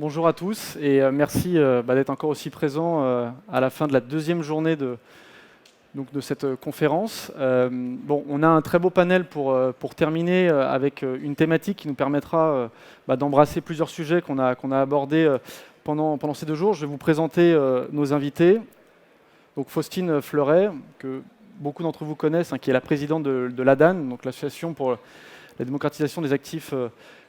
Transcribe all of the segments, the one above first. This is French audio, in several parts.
Bonjour à tous et merci d'être encore aussi présent à la fin de la deuxième journée de cette conférence. On a un très beau panel pour terminer avec une thématique qui nous permettra d'embrasser plusieurs sujets qu'on a abordés pendant ces 2 jours. Je vais vous présenter nos invités. Donc Faustine Fleuret, que beaucoup d'entre vous connaissent, qui est la présidente de l'ADAN, donc l'Association pour la démocratisation des actifs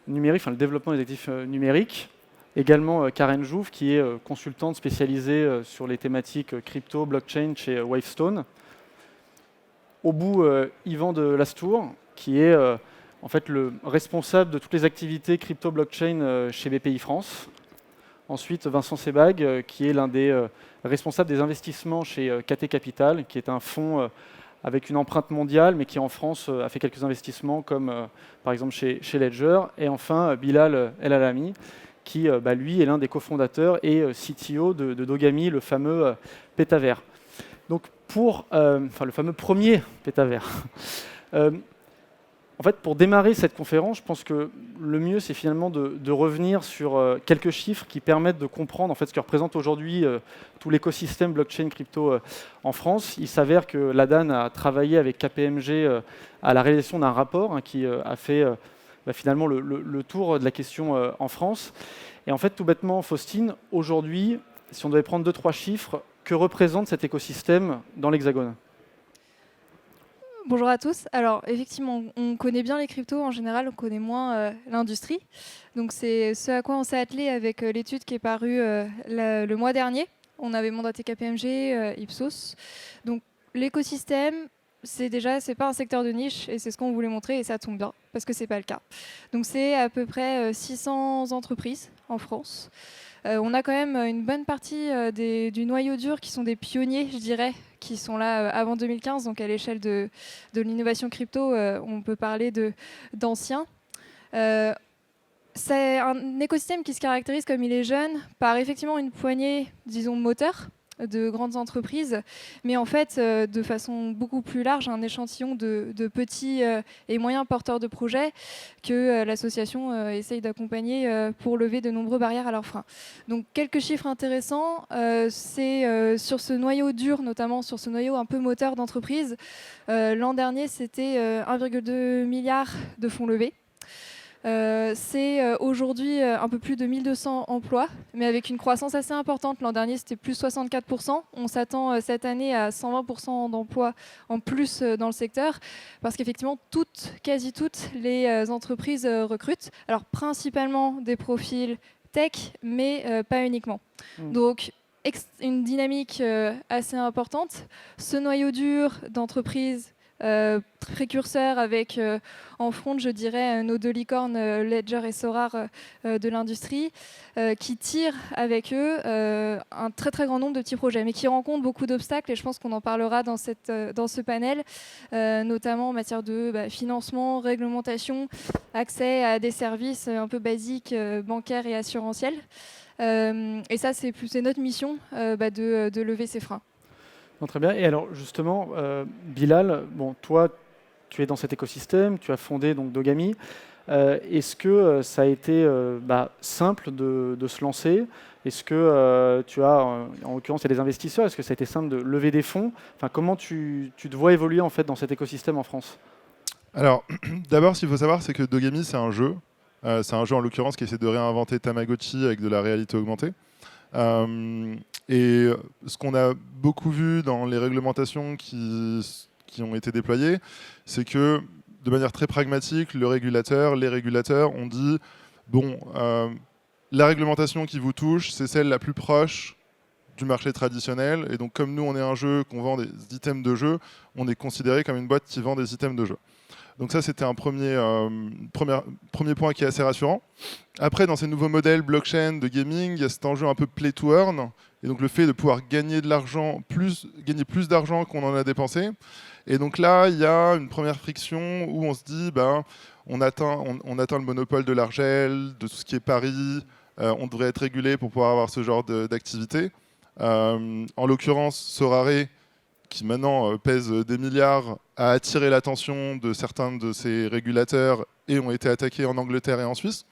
numériques, le développement des actifs numériques. Également Karen Jouve, qui est consultante spécialisée sur les thématiques crypto, blockchain chez Wavestone. Au bout, Yvan de Lastour, qui est en fait le responsable de toutes les activités crypto, blockchain chez BPI France. Ensuite, Vincent Sebag, qui est l'un des responsables des investissements chez KT Capital, qui est un fonds avec une empreinte mondiale, mais qui en France a fait quelques investissements, comme par exemple chez Ledger. Et enfin, Bilal El Alami, qui lui est l'un des cofondateurs et CTO de Dogami, le fameux pétavers. Donc le fameux premier pétavers. En fait, pour démarrer cette conférence, je pense que le mieux, c'est finalement de revenir sur quelques chiffres qui permettent de comprendre en fait, ce que représente aujourd'hui tout l'écosystème blockchain crypto en France. Il s'avère que l'ADAN a travaillé avec KPMG à la réalisation d'un rapport qui a fait finalement le tour de la question en France. Et en fait, tout bêtement, Faustine, aujourd'hui, si on devait prendre 2-3 chiffres, que représente cet écosystème dans l'Hexagone ? Bonjour à tous. Alors effectivement, on connaît bien les cryptos en général, on connaît moins l'industrie. Donc c'est ce à quoi on s'est attelé avec l'étude qui est parue le mois dernier. On avait mandaté KPMG, Ipsos. Donc l'écosystème, c'est pas un secteur de niche et c'est ce qu'on voulait montrer et ça tombe bien parce que c'est pas le cas. Donc c'est à peu près 600 entreprises en France. On a quand même une bonne partie du noyau dur qui sont des pionniers, je dirais, qui sont là avant 2015. Donc à l'échelle de l'innovation crypto, on peut parler d'anciens. C'est un écosystème qui se caractérise, comme il est jeune, par effectivement une poignée, disons, moteurs de grandes entreprises, mais en fait, de façon beaucoup plus large, un échantillon de petits et moyens porteurs de projets que l'association essaye d'accompagner pour lever de nombreuses barrières à leurs freins. Donc, quelques chiffres intéressants, c'est sur ce noyau dur, notamment sur ce noyau un peu moteur d'entreprise. L'an dernier, c'était 1,2 milliard de fonds levés. C'est aujourd'hui un peu plus de 1200 emplois, mais avec une croissance assez importante. L'an dernier, c'était plus 64%. On s'attend cette année à 120% d'emplois en plus dans le secteur, parce qu'effectivement, quasi toutes les entreprises recrutent. Alors, principalement des profils tech, mais pas uniquement. Donc, une dynamique assez importante. Ce noyau dur d'entreprises précurseurs avec en front, je dirais, nos 2 licornes, Ledger et Sorare de l'industrie, qui tirent avec eux un très très grand nombre de petits projets, mais qui rencontrent beaucoup d'obstacles, et je pense qu'on en parlera dans ce panel, notamment en matière de financement, réglementation, accès à des services un peu basiques, bancaires et assurantiels. Et ça, c'est notre mission de lever ces freins. Non, très bien. Et alors justement, Bilal, toi, tu es dans cet écosystème, tu as fondé donc Dogami. Est-ce que ça a été simple de se lancer ? Est-ce que tu as, en l'occurrence, il y a des investisseurs, est-ce que ça a été simple de lever des fonds ? Comment tu te vois évoluer en fait dans cet écosystème en France ? Alors, d'abord, ce qu'il faut savoir, c'est que Dogami, c'est un jeu. C'est un jeu, en l'occurrence, qui essaie de réinventer Tamagotchi avec de la réalité augmentée. Et ce qu'on a beaucoup vu dans les réglementations qui ont été déployées, c'est que, de manière très pragmatique, les régulateurs ont dit bon, la réglementation qui vous touche, c'est celle la plus proche du marché traditionnel. Et donc, comme nous, on est un jeu qu'on vend des items de jeu, on est considéré comme une boîte qui vend des items de jeu. Donc ça, c'était un premier point qui est assez rassurant. Après, dans ces nouveaux modèles blockchain de gaming, il y a cet enjeu un peu play to earn, et donc le fait de pouvoir gagner de l'argent, gagner plus d'argent qu'on en a dépensé. Et donc là, il y a une première friction où on se dit, on atteint le monopole de l'argel, de tout ce qui est paris, on devrait être régulé pour pouvoir avoir ce genre d'activité. En l'occurrence, Sorare, qui maintenant pèse des milliards, a attiré l'attention de certains de ces régulateurs et ont été attaqués en Angleterre et en Suisse.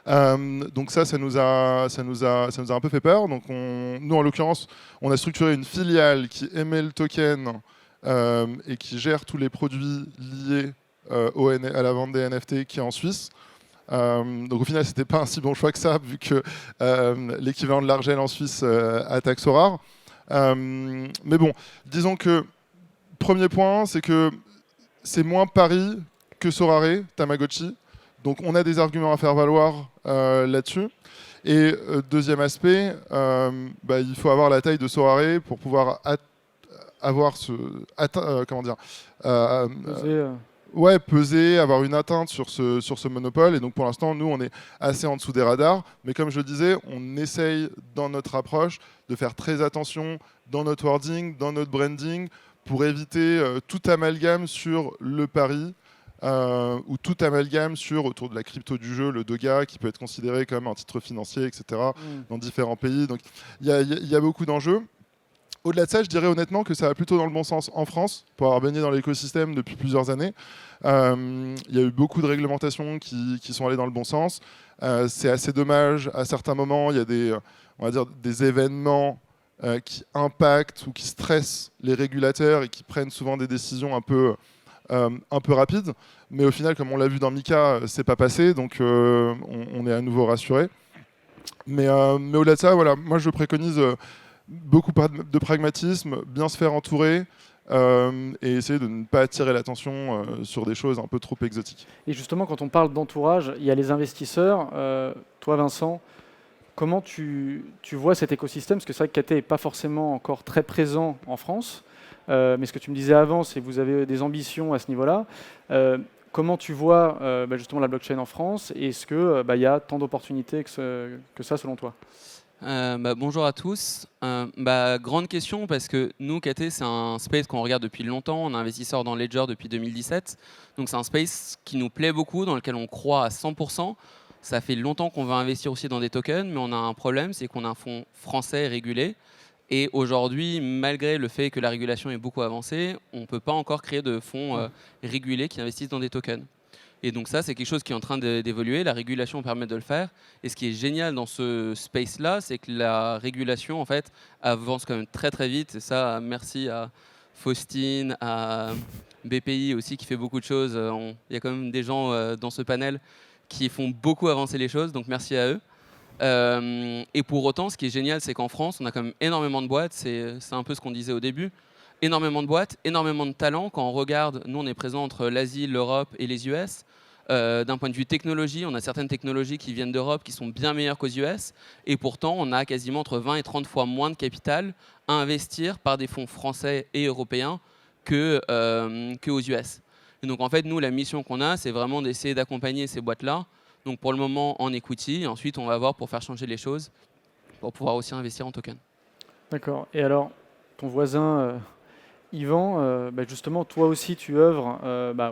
Donc ça nous a un peu fait peur. Donc nous, en l'occurrence, on a structuré une filiale qui émet le token et qui gère tous les produits liés à la vente des NFT qui est en Suisse. Donc au final, c'était pas un si bon choix que ça, vu que l'équivalent de l'Argel en Suisse a taxe rare. Mais bon, disons que premier point, c'est que c'est moins Paris que Sorare, Tamagotchi. Donc on a des arguments à faire valoir là-dessus. Et deuxième aspect, il faut avoir la taille de Sorare pour pouvoir avoir comment dire, peser, avoir une atteinte sur ce monopole. Et donc pour l'instant, nous, on est assez en dessous des radars. Mais comme je le disais, on essaye dans notre approche de faire très attention dans notre wording, dans notre branding, pour éviter tout amalgame sur le pari ou tout amalgame autour de la crypto du jeu, le Doga, qui peut être considéré comme un titre financier, etc., dans différents pays. Donc il y a beaucoup d'enjeux. Au-delà de ça, je dirais honnêtement que ça va plutôt dans le bon sens en France, pour avoir baigné dans l'écosystème depuis plusieurs années. Il y a eu beaucoup de réglementations qui sont allées dans le bon sens. C'est assez dommage, à certains moments, il y a des événements qui impactent ou qui stressent les régulateurs et qui prennent souvent des décisions un peu rapides. Mais au final, comme on l'a vu dans Mika, c'est pas passé, donc on est à nouveau rassuré. Mais au-delà de ça, voilà, moi je préconise beaucoup de pragmatisme, bien se faire entourer et essayer de ne pas attirer l'attention sur des choses un peu trop exotiques. Et justement, quand on parle d'entourage, il y a les investisseurs. Toi, Vincent, comment tu vois cet écosystème? Parce que c'est vrai que KT n'est pas forcément encore très présent en France. Mais ce que tu me disais avant, c'est que vous avez des ambitions à ce niveau-là. Comment tu vois justement la blockchain en France? Et est-ce qu'il y a tant d'opportunités que ça, selon toi? Bonjour à tous. Grande question parce que nous, KT, c'est un space qu'on regarde depuis longtemps. On est investisseur dans Ledger depuis 2017. Donc c'est un space qui nous plaît beaucoup, dans lequel on croit à 100%. Ça fait longtemps qu'on veut investir aussi dans des tokens, mais on a un problème, c'est qu'on a un fonds français régulé. Et aujourd'hui, malgré le fait que la régulation est beaucoup avancée, on ne peut pas encore créer de fonds régulés qui investissent dans des tokens. Et donc ça, c'est quelque chose qui est en train d'évoluer. La régulation permet de le faire. Et ce qui est génial dans ce space-là, c'est que la régulation, en fait, avance quand même très très vite. Et ça, merci à Faustine, à BPI aussi, qui fait beaucoup de choses. Il y a quand même des gens dans ce panel qui font beaucoup avancer les choses. Donc merci à eux. Et pour autant, ce qui est génial, c'est qu'en France, on a quand même énormément de boîtes. C'est un peu ce qu'on disait au début. Énormément de boîtes, énormément de talents. Quand on regarde, nous, on est présent entre l'Asie, l'Europe et les US. D'un point de vue technologie, on a certaines technologies qui viennent d'Europe qui sont bien meilleures qu'aux US. Et pourtant, on a quasiment entre 20 et 30 fois moins de capital à investir par des fonds français et européens qu'aux US. Et donc, en fait, nous, la mission qu'on a, c'est vraiment d'essayer d'accompagner ces boîtes-là. Donc, pour le moment, en equity. Et ensuite, on va voir pour faire changer les choses, pour pouvoir aussi investir en token. D'accord. Et alors, ton voisin... Yvan, justement, toi aussi, tu œuvres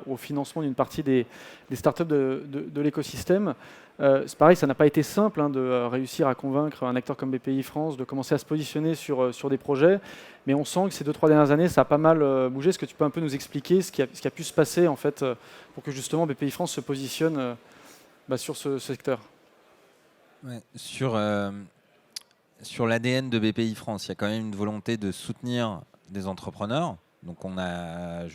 au financement d'une partie des startups de l'écosystème. C'est pareil, ça n'a pas été simple de réussir à convaincre un acteur comme BPI France de commencer à se positionner sur des projets, mais on sent que ces 2-3 dernières années, ça a pas mal bougé. Est-ce que tu peux un peu nous expliquer ce qui a pu se passer en fait, pour que justement BPI France se positionne sur ce secteur? Ouais, sur l'ADN de BPI France, il y a quand même une volonté de soutenir des entrepreneurs. Donc on a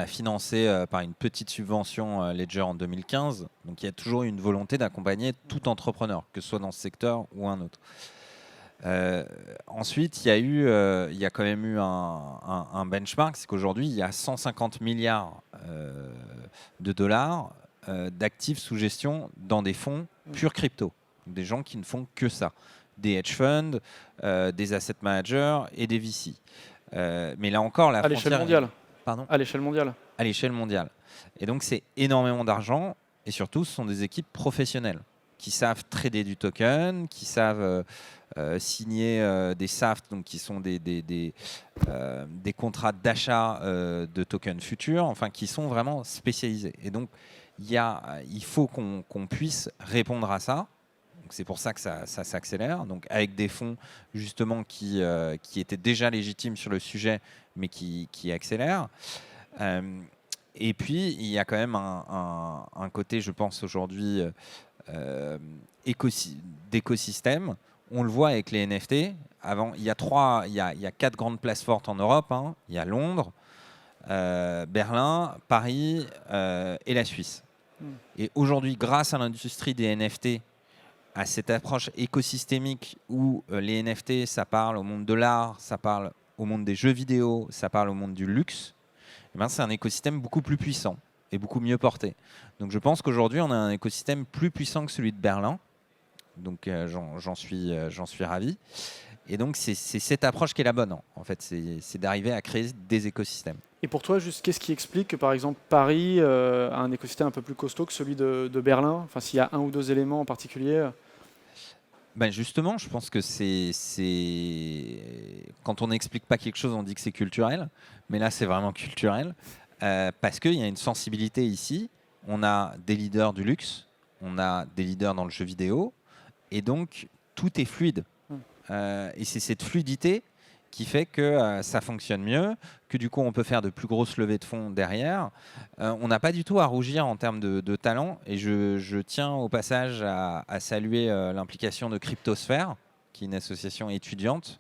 financé par une petite subvention Ledger en 2015. Donc il y a toujours une volonté d'accompagner tout entrepreneur, que ce soit dans ce secteur ou un autre. Ensuite, il y a quand même eu un benchmark, c'est qu'aujourd'hui, il y a 150 milliards de dollars d'actifs sous gestion dans des fonds pure crypto. Des gens qui ne font que ça. Des hedge funds, des asset managers et des VC. Mais là encore, la frontière... À l'échelle mondiale. Pardon ? À l'échelle mondiale. À l'échelle mondiale. Et donc, c'est énormément d'argent. Et surtout, ce sont des équipes professionnelles qui savent trader du token, qui savent signer des SAFT, donc qui sont des contrats d'achat de tokens futurs, enfin, qui sont vraiment spécialisés. Et donc, il faut qu'on puisse répondre à ça. C'est pour ça que ça s'accélère, donc avec des fonds justement qui étaient déjà légitimes sur le sujet, mais qui accélèrent. Et puis, il y a quand même un côté, je pense, aujourd'hui d'écosystème. On le voit avec les NFT. Avant, il y a 4 grandes places fortes en Europe. Hein. Il y a Londres, Berlin, Paris et la Suisse. Et aujourd'hui, grâce à l'industrie des NFT, à cette approche écosystémique où les NFT, ça parle au monde de l'art, ça parle au monde des jeux vidéo, ça parle au monde du luxe, eh ben, c'est un écosystème beaucoup plus puissant et beaucoup mieux porté. Donc je pense qu'aujourd'hui, on a un écosystème plus puissant que celui de Berlin. Donc j'en suis ravi. Et donc c'est cette approche qui est la bonne. En fait, c'est d'arriver à créer des écosystèmes. Et pour toi, juste qu'est-ce qui explique que par exemple Paris a un écosystème un peu plus costaud que celui de Berlin? Enfin, s'il y a un ou deux éléments en particulier. Ben justement, je pense que quand on n'explique pas quelque chose, on dit que c'est culturel. Mais là, c'est vraiment culturel. Parce qu'il y a une sensibilité ici. On a des leaders du luxe, on a des leaders dans le jeu vidéo. Et donc, tout est fluide. Et c'est cette fluidité qui fait que ça fonctionne mieux, que du coup, on peut faire de plus grosses levées de fonds derrière. On n'a pas du tout à rougir en termes de talent. Et je tiens au passage à saluer l'implication de Cryptosphère, qui est une association étudiante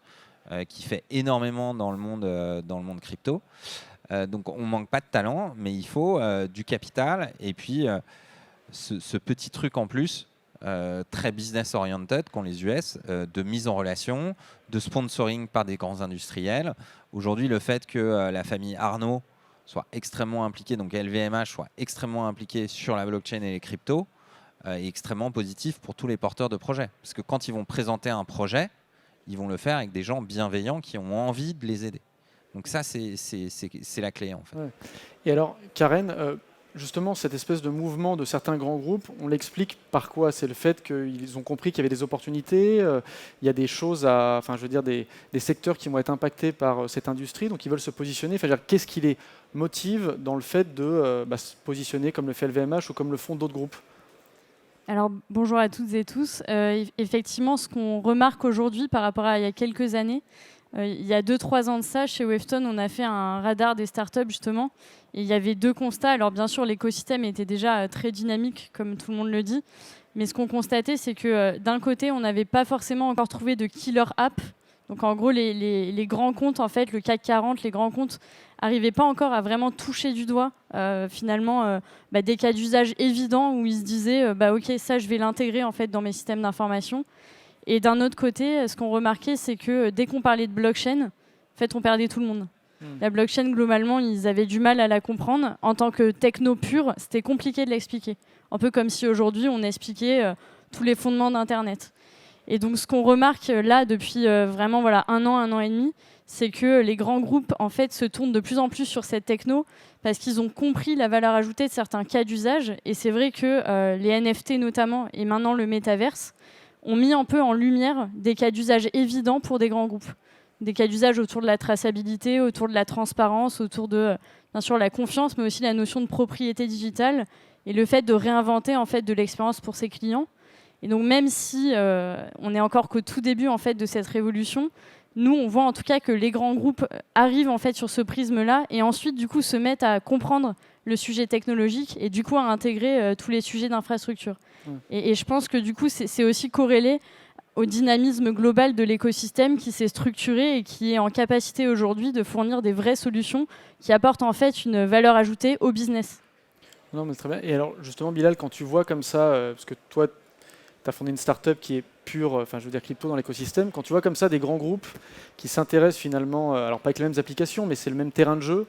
qui fait énormément dans le monde crypto. Donc, on ne manque pas de talent, mais il faut du capital. Et puis, ce petit truc en plus, très business oriented qu'ont les US, de mise en relation, de sponsoring par des grands industriels. Aujourd'hui, le fait que la famille Arnault soit extrêmement impliquée, donc LVMH soit extrêmement impliquée sur la blockchain et les cryptos, est extrêmement positif pour tous les porteurs de projets. Parce que quand ils vont présenter un projet, ils vont le faire avec des gens bienveillants qui ont envie de les aider. Donc ça, c'est la clé en fait. Ouais. Et alors, Karen, justement, cette espèce de mouvement de certains grands groupes, on l'explique par quoi? C'est le fait qu'ils ont compris qu'il y avait des opportunités, il y a des choses des secteurs qui vont être impactés par cette industrie, donc ils veulent se positionner. Enfin, qu'est-ce qui les motive dans le fait de se positionner comme le fait LVMH ou comme le font d'autres groupes? Alors, bonjour à toutes et tous. Effectivement, ce qu'on remarque aujourd'hui par rapport à il y a quelques années, il y a 2-3 ans de ça, chez Wavestone, on a fait un radar des startups justement. Et il y avait 2 constats. Alors bien sûr, l'écosystème était déjà très dynamique, comme tout le monde le dit. Mais ce qu'on constatait, c'est que d'un côté, on n'avait pas forcément encore trouvé de killer app. Donc en gros, les grands comptes, en fait, le CAC 40, les grands comptes, n'arrivaient pas encore à vraiment toucher du doigt, des cas d'usage évidents où ils se disaient ok, ça, je vais l'intégrer en fait, dans mes systèmes d'information. Et d'un autre côté, ce qu'on remarquait, c'est que dès qu'on parlait de blockchain, en fait, on perdait tout le monde. La blockchain, globalement, ils avaient du mal à la comprendre. En tant que techno pur, c'était compliqué de l'expliquer. Un peu comme si aujourd'hui, on expliquait tous les fondements d'Internet. Et donc, ce qu'on remarque là, depuis vraiment 1 an et demi, c'est que les grands groupes, en fait, se tournent de plus en plus sur cette techno parce qu'ils ont compris la valeur ajoutée de certains cas d'usage. Et c'est vrai que les NFT, notamment, et maintenant le métaverse, ont mis un peu en lumière des cas d'usage évidents pour des grands groupes. Des cas d'usage autour de la traçabilité, autour de la transparence, autour de, bien sûr, la confiance, mais aussi la notion de propriété digitale et le fait de réinventer en fait, de l'expérience pour ses clients. Et donc, même si on n'est encore qu'au tout début en fait, de cette révolution, nous, on voit en tout cas que les grands groupes arrivent en fait, sur ce prisme-là et ensuite, du coup, se mettent à comprendre le sujet technologique et du coup, à intégrer tous les sujets d'infrastructure. Et je pense que du coup, c'est aussi corrélé au dynamisme global de l'écosystème qui s'est structuré et qui est en capacité aujourd'hui de fournir des vraies solutions qui apportent en fait une valeur ajoutée au business. Non, mais très bien. Et alors, justement, Bilal, quand tu vois comme ça, parce que toi, tu as fondé une start-up qui est pure, crypto dans l'écosystème, quand tu vois comme ça des grands groupes qui s'intéressent finalement, alors pas avec les mêmes applications, mais c'est le même terrain de jeu,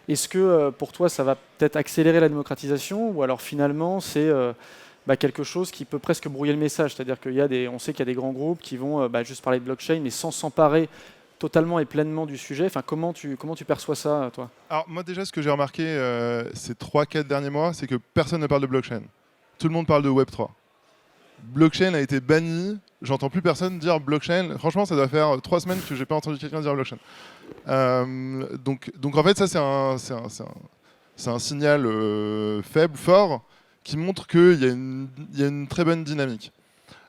est-ce que pour toi, ça va peut-être accélérer la démocratisation ou alors finalement, c'est quelque chose qui peut presque brouiller le message, c'est-à-dire on sait qu'il y a des grands groupes qui vont juste parler de blockchain, mais sans s'emparer totalement et pleinement du sujet. Enfin, comment tu perçois ça, toi? Alors moi déjà, ce que j'ai remarqué ces 3-4 derniers mois, c'est que personne ne parle de blockchain. Tout le monde parle de Web3. Blockchain a été banni. J'entends plus personne dire blockchain. Franchement, ça doit faire 3 semaines que j'ai pas entendu quelqu'un dire blockchain. Donc en fait, ça c'est un signal faible, fort, qui montre qu'il y a une très bonne dynamique.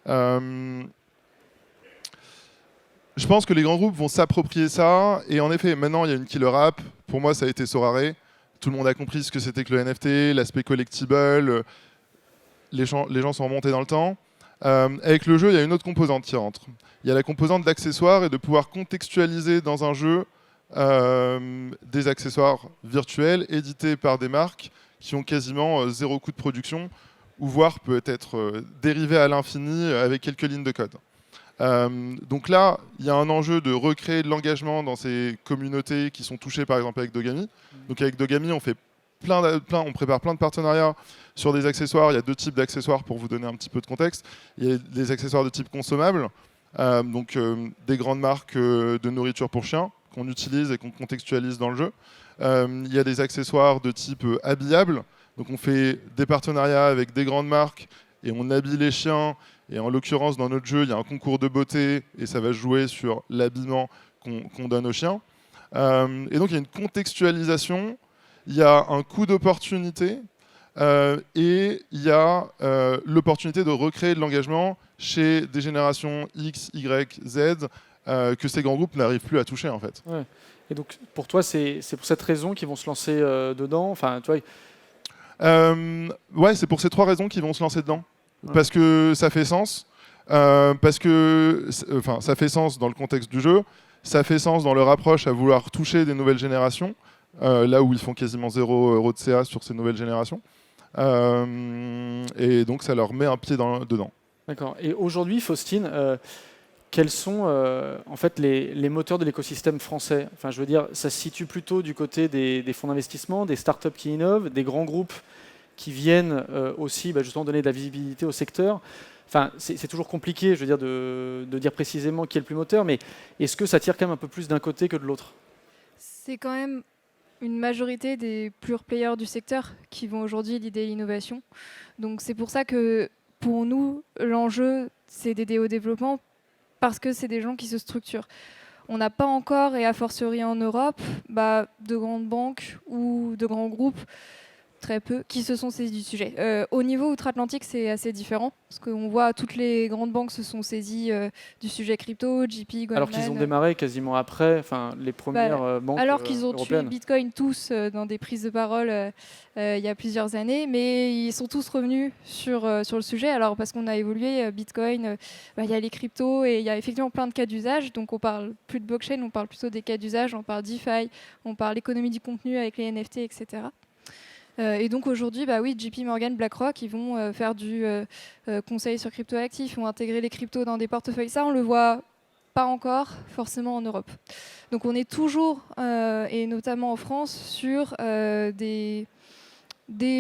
Je pense que les grands groupes vont s'approprier ça. Et en effet, maintenant, il y a une killer app. Pour moi, ça a été Sorare. tout le monde a compris ce que c'était que le NFT, l'aspect collectible, les gens sont remontés dans le temps. Avec le jeu, il y a une autre composante qui rentre. Il y a la composante d'accessoires et de pouvoir contextualiser dans un jeu des accessoires virtuels édités par des marques qui ont quasiment zéro coût de production, ou voire peut-être dérivés à l'infini avec quelques lignes de code. Donc là, il y a un enjeu de recréer de l'engagement dans ces communautés qui sont touchées par exemple avec Dogami. Donc avec Dogami, on fait on prépare plein de partenariats sur des accessoires. Il y a 2 types d'accessoires pour vous donner un petit peu de contexte. Il y a des accessoires de type consommable, donc des grandes marques de nourriture pour chiens qu'on utilise et qu'on contextualise dans le jeu. Il y a des accessoires de type habillable. Donc on fait des partenariats avec des grandes marques et on habille les chiens. Et en l'occurrence, dans notre jeu, il y a un concours de beauté et ça va jouer sur l'habillement qu'on donne aux chiens. Et donc il y a une contextualisation, il y a un coût d'opportunité et il y a l'opportunité de recréer de l'engagement chez des générations X, Y, Z que ces grands groupes n'arrivent plus à toucher en fait. Ouais. Et donc pour toi, c'est pour cette raison qu'ils vont se lancer dedans. Enfin, tu vois. Ouais, c'est pour ces 3 raisons qu'ils vont se lancer dedans. Ouais. Parce que ça fait sens. Parce que ça fait sens dans le contexte du jeu. Ça fait sens dans leur approche à vouloir toucher des nouvelles générations. Là où ils font quasiment 0 € de CA sur ces nouvelles générations. Et donc ça leur met un pied dedans. D'accord. Et aujourd'hui, Faustine, quels sont en fait les moteurs de l'écosystème français? Enfin, je veux dire, ça se situe plutôt du côté des fonds d'investissement, des startups qui innovent, des grands groupes qui viennent aussi justement donner de la visibilité au secteur. Enfin, c'est toujours compliqué, je veux dire, de dire précisément qui est le plus moteur, mais est-ce que ça tire quand même un peu plus d'un côté que de l'autre? C'est quand même une majorité des pure players du secteur qui vont aujourd'hui l'idée l'innovation. Donc c'est pour ça que pour nous, l'enjeu, c'est d'aider au développement parce que c'est des gens qui se structurent. On n'a pas encore, et a fortiori en Europe, de grandes banques ou de grands groupes, très peu, qui se sont saisis du sujet. Au niveau outre-Atlantique, c'est assez différent, parce qu'on voit toutes les grandes banques se sont saisies du sujet crypto, JP, Goldman. Alors qu'ils ont démarré quasiment après, les premières banques alors qu'ils ont européennes. tué Bitcoin tous dans des prises de parole il y a plusieurs années, mais ils sont tous revenus sur le sujet. Alors parce qu'on a évolué, Bitcoin, il y a les cryptos et il y a effectivement plein de cas d'usage. Donc on parle plus de blockchain, on parle plutôt des cas d'usage, on parle DeFi, on parle économie du contenu avec les NFT, etc. Et donc aujourd'hui, oui, JP Morgan, BlackRock, ils vont faire du conseil sur crypto-actifs, ils vont intégrer les cryptos dans des portefeuilles. Ça, on le voit pas encore forcément en Europe. Donc on est toujours, et notamment en France, sur des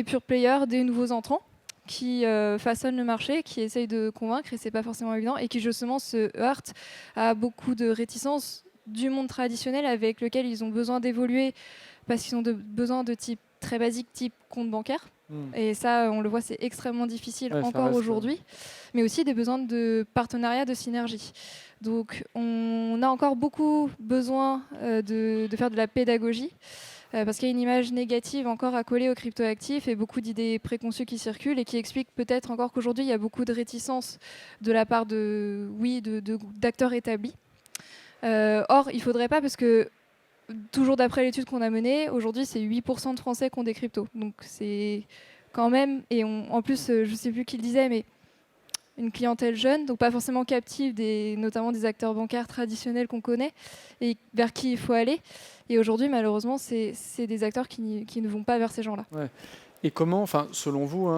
pure players, des nouveaux entrants qui façonnent le marché, qui essayent de convaincre, et c'est pas forcément évident, et qui justement se heurtent à beaucoup de réticences du monde traditionnel avec lequel ils ont besoin d'évoluer parce qu'ils ont besoin de type très basique, type compte bancaire. Et ça, on le voit, c'est extrêmement difficile encore aujourd'hui. Mais aussi des besoins de partenariat, de synergie. Donc, on a encore beaucoup besoin de faire de la pédagogie. Parce qu'il y a une image négative encore à coller aux cryptoactifs et beaucoup d'idées préconçues qui circulent et qui expliquent peut-être encore qu'aujourd'hui, il y a beaucoup de réticences de la part d'acteurs établis. Or, il ne faudrait pas, parce que toujours d'après l'étude qu'on a menée, aujourd'hui, c'est 8% de Français qui ont des cryptos. Donc, c'est quand même, et en plus, je ne sais plus qui le disait, mais une clientèle jeune, donc pas forcément captive, notamment des acteurs bancaires traditionnels qu'on connaît et vers qui il faut aller. Et aujourd'hui, malheureusement, c'est des acteurs qui ne vont pas vers ces gens-là. Ouais. Et comment, selon vous,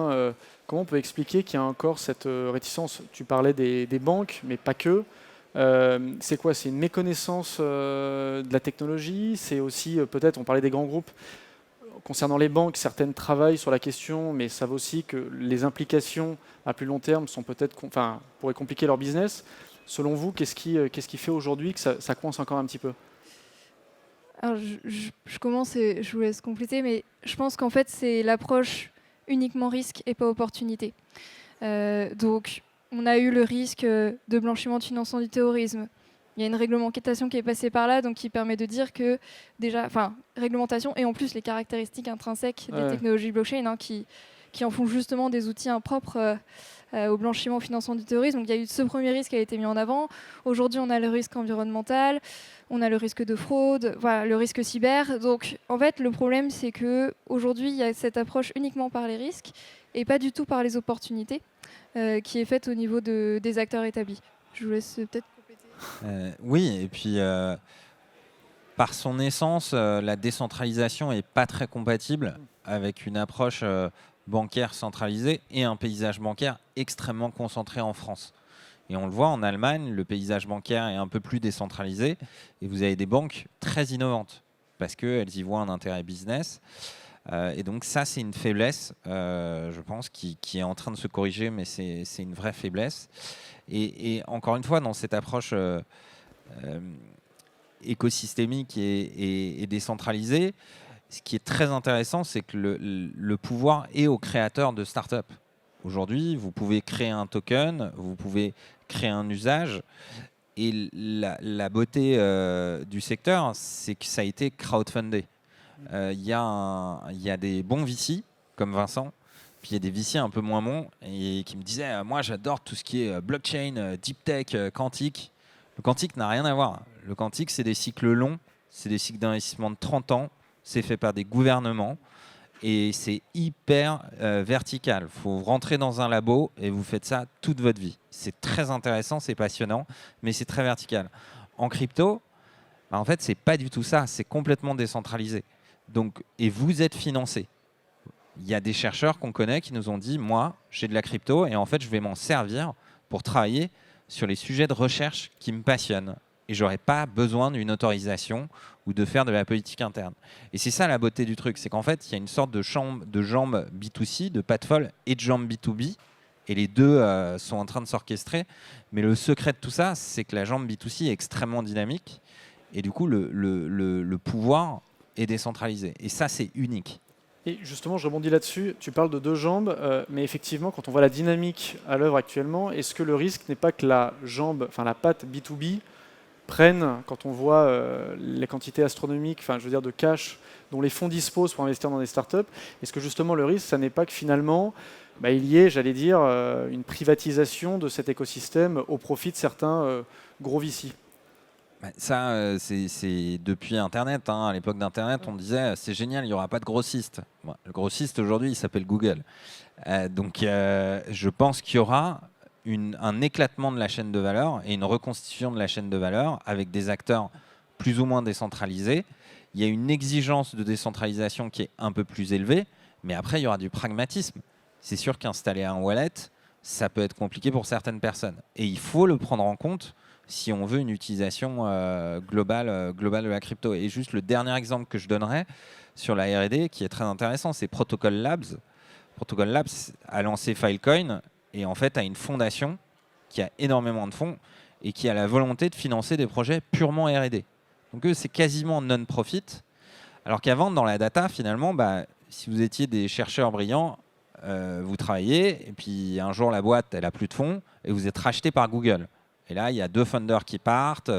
comment on peut expliquer qu'il y a encore cette réticence? Tu parlais des banques, mais pas que. C'est quoi? C'est une méconnaissance de la technologie? C'est aussi, peut-être, on parlait des grands groupes. Concernant les banques, certaines travaillent sur la question, mais savent aussi que les implications à plus long terme sont pourraient compliquer leur business. Selon vous, qu'est-ce qui fait aujourd'hui que ça coince encore un petit peu? Alors, je commence et je vous laisse compléter, mais je pense qu'en fait, c'est l'approche uniquement risque et pas opportunité. Donc, on a eu le risque de blanchiment de financement du terrorisme. Il y a une réglementation qui est passée par là, donc qui permet de dire que déjà, réglementation et en plus les caractéristiques intrinsèques des technologies blockchain qui qui en font justement des outils impropres au blanchiment, au financement du terrorisme. Donc il y a eu ce premier risque qui a été mis en avant. Aujourd'hui, on a le risque environnemental, on a le risque de fraude, voilà, le risque cyber. Donc en fait, le problème, c'est qu'aujourd'hui, il y a cette approche uniquement par les risques et pas du tout par les opportunités qui est faite au niveau des acteurs établis. Je vous laisse peut-être compléter. Oui, et puis par son essence, la décentralisation n'est pas très compatible avec une approche bancaire centralisée et un paysage bancaire extrêmement concentré en France. Et on le voit en Allemagne, le paysage bancaire est un peu plus décentralisé et vous avez des banques très innovantes parce qu'elles y voient un intérêt business. Et donc ça, c'est une faiblesse, je pense, qui est en train de se corriger, mais c'est une vraie faiblesse. Et encore une fois, dans cette approche écosystémique et décentralisée, ce qui est très intéressant, c'est que le pouvoir est aux créateurs de start-up. Aujourd'hui, vous pouvez créer un token, vous pouvez créer un usage. Et la beauté du secteur, c'est que ça a été crowdfundé. Il y a des bons VC, comme Vincent, puis il y a des VC un peu moins bons, et qui me disaient moi j'adore tout ce qui est blockchain, deep tech, quantique. Le quantique n'a rien à voir. Le quantique, c'est des cycles longs, c'est des cycles d'investissement de 30 ans, c'est fait par des gouvernements, et c'est hyper vertical. Il faut rentrer dans un labo et vous faites ça toute votre vie. C'est très intéressant, c'est passionnant, mais c'est très vertical. En crypto, en fait, c'est pas du tout ça, c'est complètement décentralisé. Donc, et vous êtes financé. Il y a des chercheurs qu'on connaît qui nous ont dit moi, j'ai de la crypto et en fait, je vais m'en servir pour travailler sur les sujets de recherche qui me passionnent. Et je n'aurai pas besoin d'une autorisation ou de faire de la politique interne. Et c'est ça la beauté du truc, c'est qu'en fait, il y a une sorte de jambes B2C, de pas de folle, et de jambes B2B. Et les deux sont en train de s'orchestrer. Mais le secret de tout ça, c'est que la jambe B2C est extrêmement dynamique. Et du coup, le pouvoir est décentralisé. Et ça, c'est unique. Et justement, je rebondis là-dessus. Tu parles de deux jambes, mais effectivement, quand on voit la dynamique à l'œuvre actuellement, est-ce que le risque n'est pas que la patte B2B prenne, quand on voit les quantités astronomiques, de cash dont les fonds disposent pour investir dans des startups, est-ce que justement le risque, ça n'est pas que finalement, il y ait, j'allais dire, une privatisation de cet écosystème au profit de certains gros VC? Ça, c'est depuis Internet. À l'époque d'Internet, on disait c'est génial, il n'y aura pas de grossiste. Bon, le grossiste aujourd'hui, il s'appelle Google. Donc, je pense qu'il y aura un éclatement de la chaîne de valeur et une reconstitution de la chaîne de valeur avec des acteurs plus ou moins décentralisés. Il y a une exigence de décentralisation qui est un peu plus élevée, mais après, il y aura du pragmatisme. C'est sûr qu'installer un wallet, ça peut être compliqué pour certaines personnes. Et il faut le prendre en compte si on veut une utilisation globale de la crypto. Et juste le dernier exemple que je donnerais sur la R&D, qui est très intéressant, c'est Protocol Labs. Protocol Labs a lancé Filecoin et en fait a une fondation qui a énormément de fonds et qui a la volonté de financer des projets purement R&D. Donc eux, c'est quasiment non-profit. Alors qu'avant, dans la data, finalement, si vous étiez des chercheurs brillants, vous travaillez et puis un jour la boîte, elle a plus de fonds et vous êtes racheté par Google. Et là, il y a 2 founders qui partent,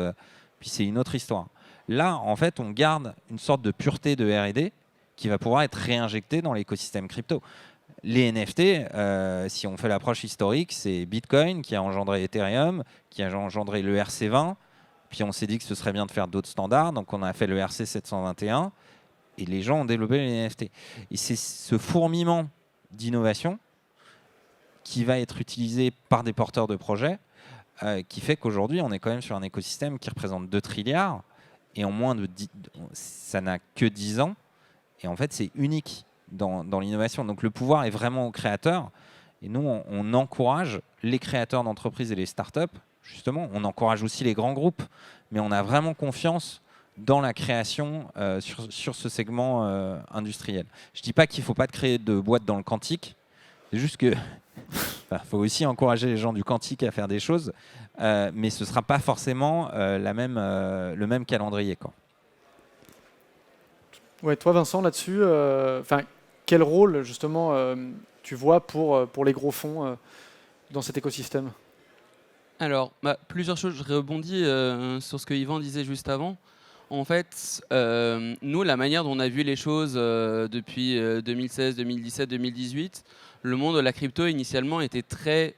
puis c'est une autre histoire. Là, en fait, on garde une sorte de pureté de R&D qui va pouvoir être réinjectée dans l'écosystème crypto. Les NFT, si on fait l'approche historique, c'est Bitcoin qui a engendré Ethereum, qui a engendré le RC20, puis on s'est dit que ce serait bien de faire d'autres standards, donc on a fait le RC721, et les gens ont développé les NFT. Et c'est ce fourmillement d'innovation qui va être utilisé par des porteurs de projets, qui fait qu'aujourd'hui, on est quand même sur un écosystème qui représente 2 trilliards, et en moins de 10, ça n'a que 10 ans, et en fait, c'est unique dans l'innovation. Donc le pouvoir est vraiment aux créateurs, et nous, on encourage les créateurs d'entreprises et les startups, justement, on encourage aussi les grands groupes, mais on a vraiment confiance dans la création sur ce segment industriel. Je ne dis pas qu'il ne faut pas créer de boîtes dans le quantique, c'est juste que faut aussi encourager les gens du quantique à faire des choses, mais ce ne sera pas forcément le même calendrier, quoi. Ouais, toi, Vincent, là-dessus, quel rôle, justement, tu vois pour les gros fonds dans cet écosystème? Alors, plusieurs choses. Je rebondis sur ce que Yvan disait juste avant. En fait, nous, la manière dont on a vu les choses depuis 2016, 2017, 2018, le monde de la crypto, initialement, était très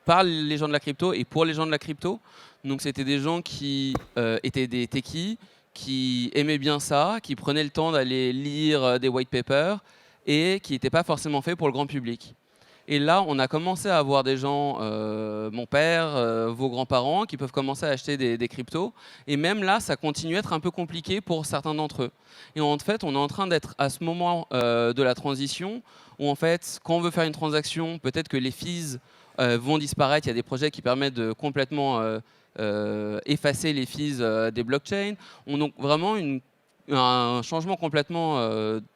par les gens de la crypto et pour les gens de la crypto. Donc, c'était des gens qui étaient des techies, qui aimaient bien ça, qui prenaient le temps d'aller lire des white papers et qui n'étaient pas forcément faits pour le grand public. Et là, on a commencé à avoir des gens, mon père, vos grands-parents, qui peuvent commencer à acheter des cryptos. Et même là, ça continue à être un peu compliqué pour certains d'entre eux. Et en fait, on est en train d'être à ce moment de la transition où, en fait, quand on veut faire une transaction, peut-être que les fees vont disparaître. Il y a des projets qui permettent de complètement effacer les fees des blockchains. On a donc vraiment un changement complètement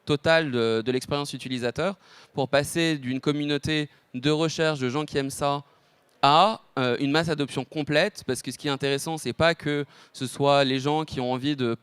total de l'expérience utilisateur pour passer d'une communauté de recherche de gens qui aiment ça à une masse d'adoption complète, parce que ce qui est intéressant, c'est pas que ce soit les gens qui ont envie de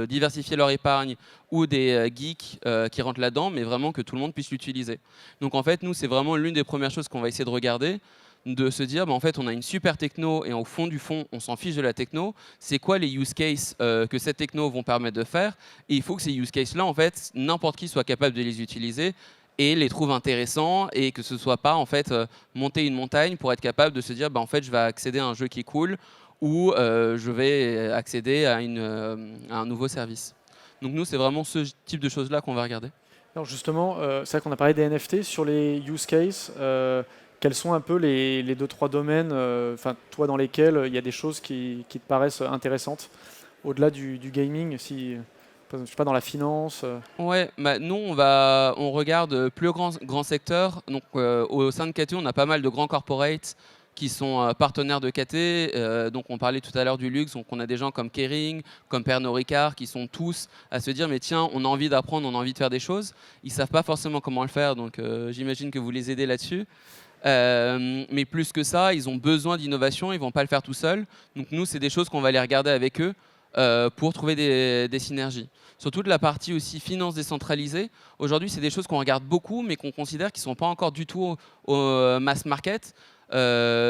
diversifier leur épargne ou des geeks qui rentrent là-dedans, mais vraiment que tout le monde puisse l'utiliser. Donc en fait, nous, c'est vraiment l'une des premières choses qu'on va essayer de regarder, de se dire, en fait, on a une super techno et au fond du fond, on s'en fiche de la techno. C'est quoi les use cases que cette techno vont permettre de faire? Et il faut que ces use cases-là, en fait, n'importe qui soit capable de les utiliser et les trouve intéressants et que ce soit pas, en fait, monter une montagne pour être capable de se dire, en fait, je vais accéder à un jeu qui est cool ou je vais accéder à un nouveau service. Donc nous, c'est vraiment ce type de choses-là qu'on va regarder. Alors justement, c'est vrai qu'on a parlé des NFT sur les use cases. Quels sont un peu les 2-3 domaines, toi, dans lesquels il y a des choses qui te paraissent intéressantes, au-delà du gaming, si, je sais pas, dans la finance Ouais, nous, on regarde plus grand secteur. Donc, au sein de KT, on a pas mal de grands corporates qui sont partenaires de KT. Donc, on parlait tout à l'heure du luxe. Donc, on a des gens comme Kering, comme Pernod Ricard, qui sont tous à se dire, mais tiens, on a envie d'apprendre, on a envie de faire des choses. Ils savent pas forcément comment le faire. Donc, j'imagine que vous les aidez là-dessus. Mais plus que ça, ils ont besoin d'innovation, ils vont pas le faire tout seuls. Donc nous, c'est des choses qu'on va aller regarder avec eux pour trouver des synergies. Sur toute la partie aussi finance décentralisée, aujourd'hui, c'est des choses qu'on regarde beaucoup, mais qu'on considère qu'ils sont pas encore du tout au mass market.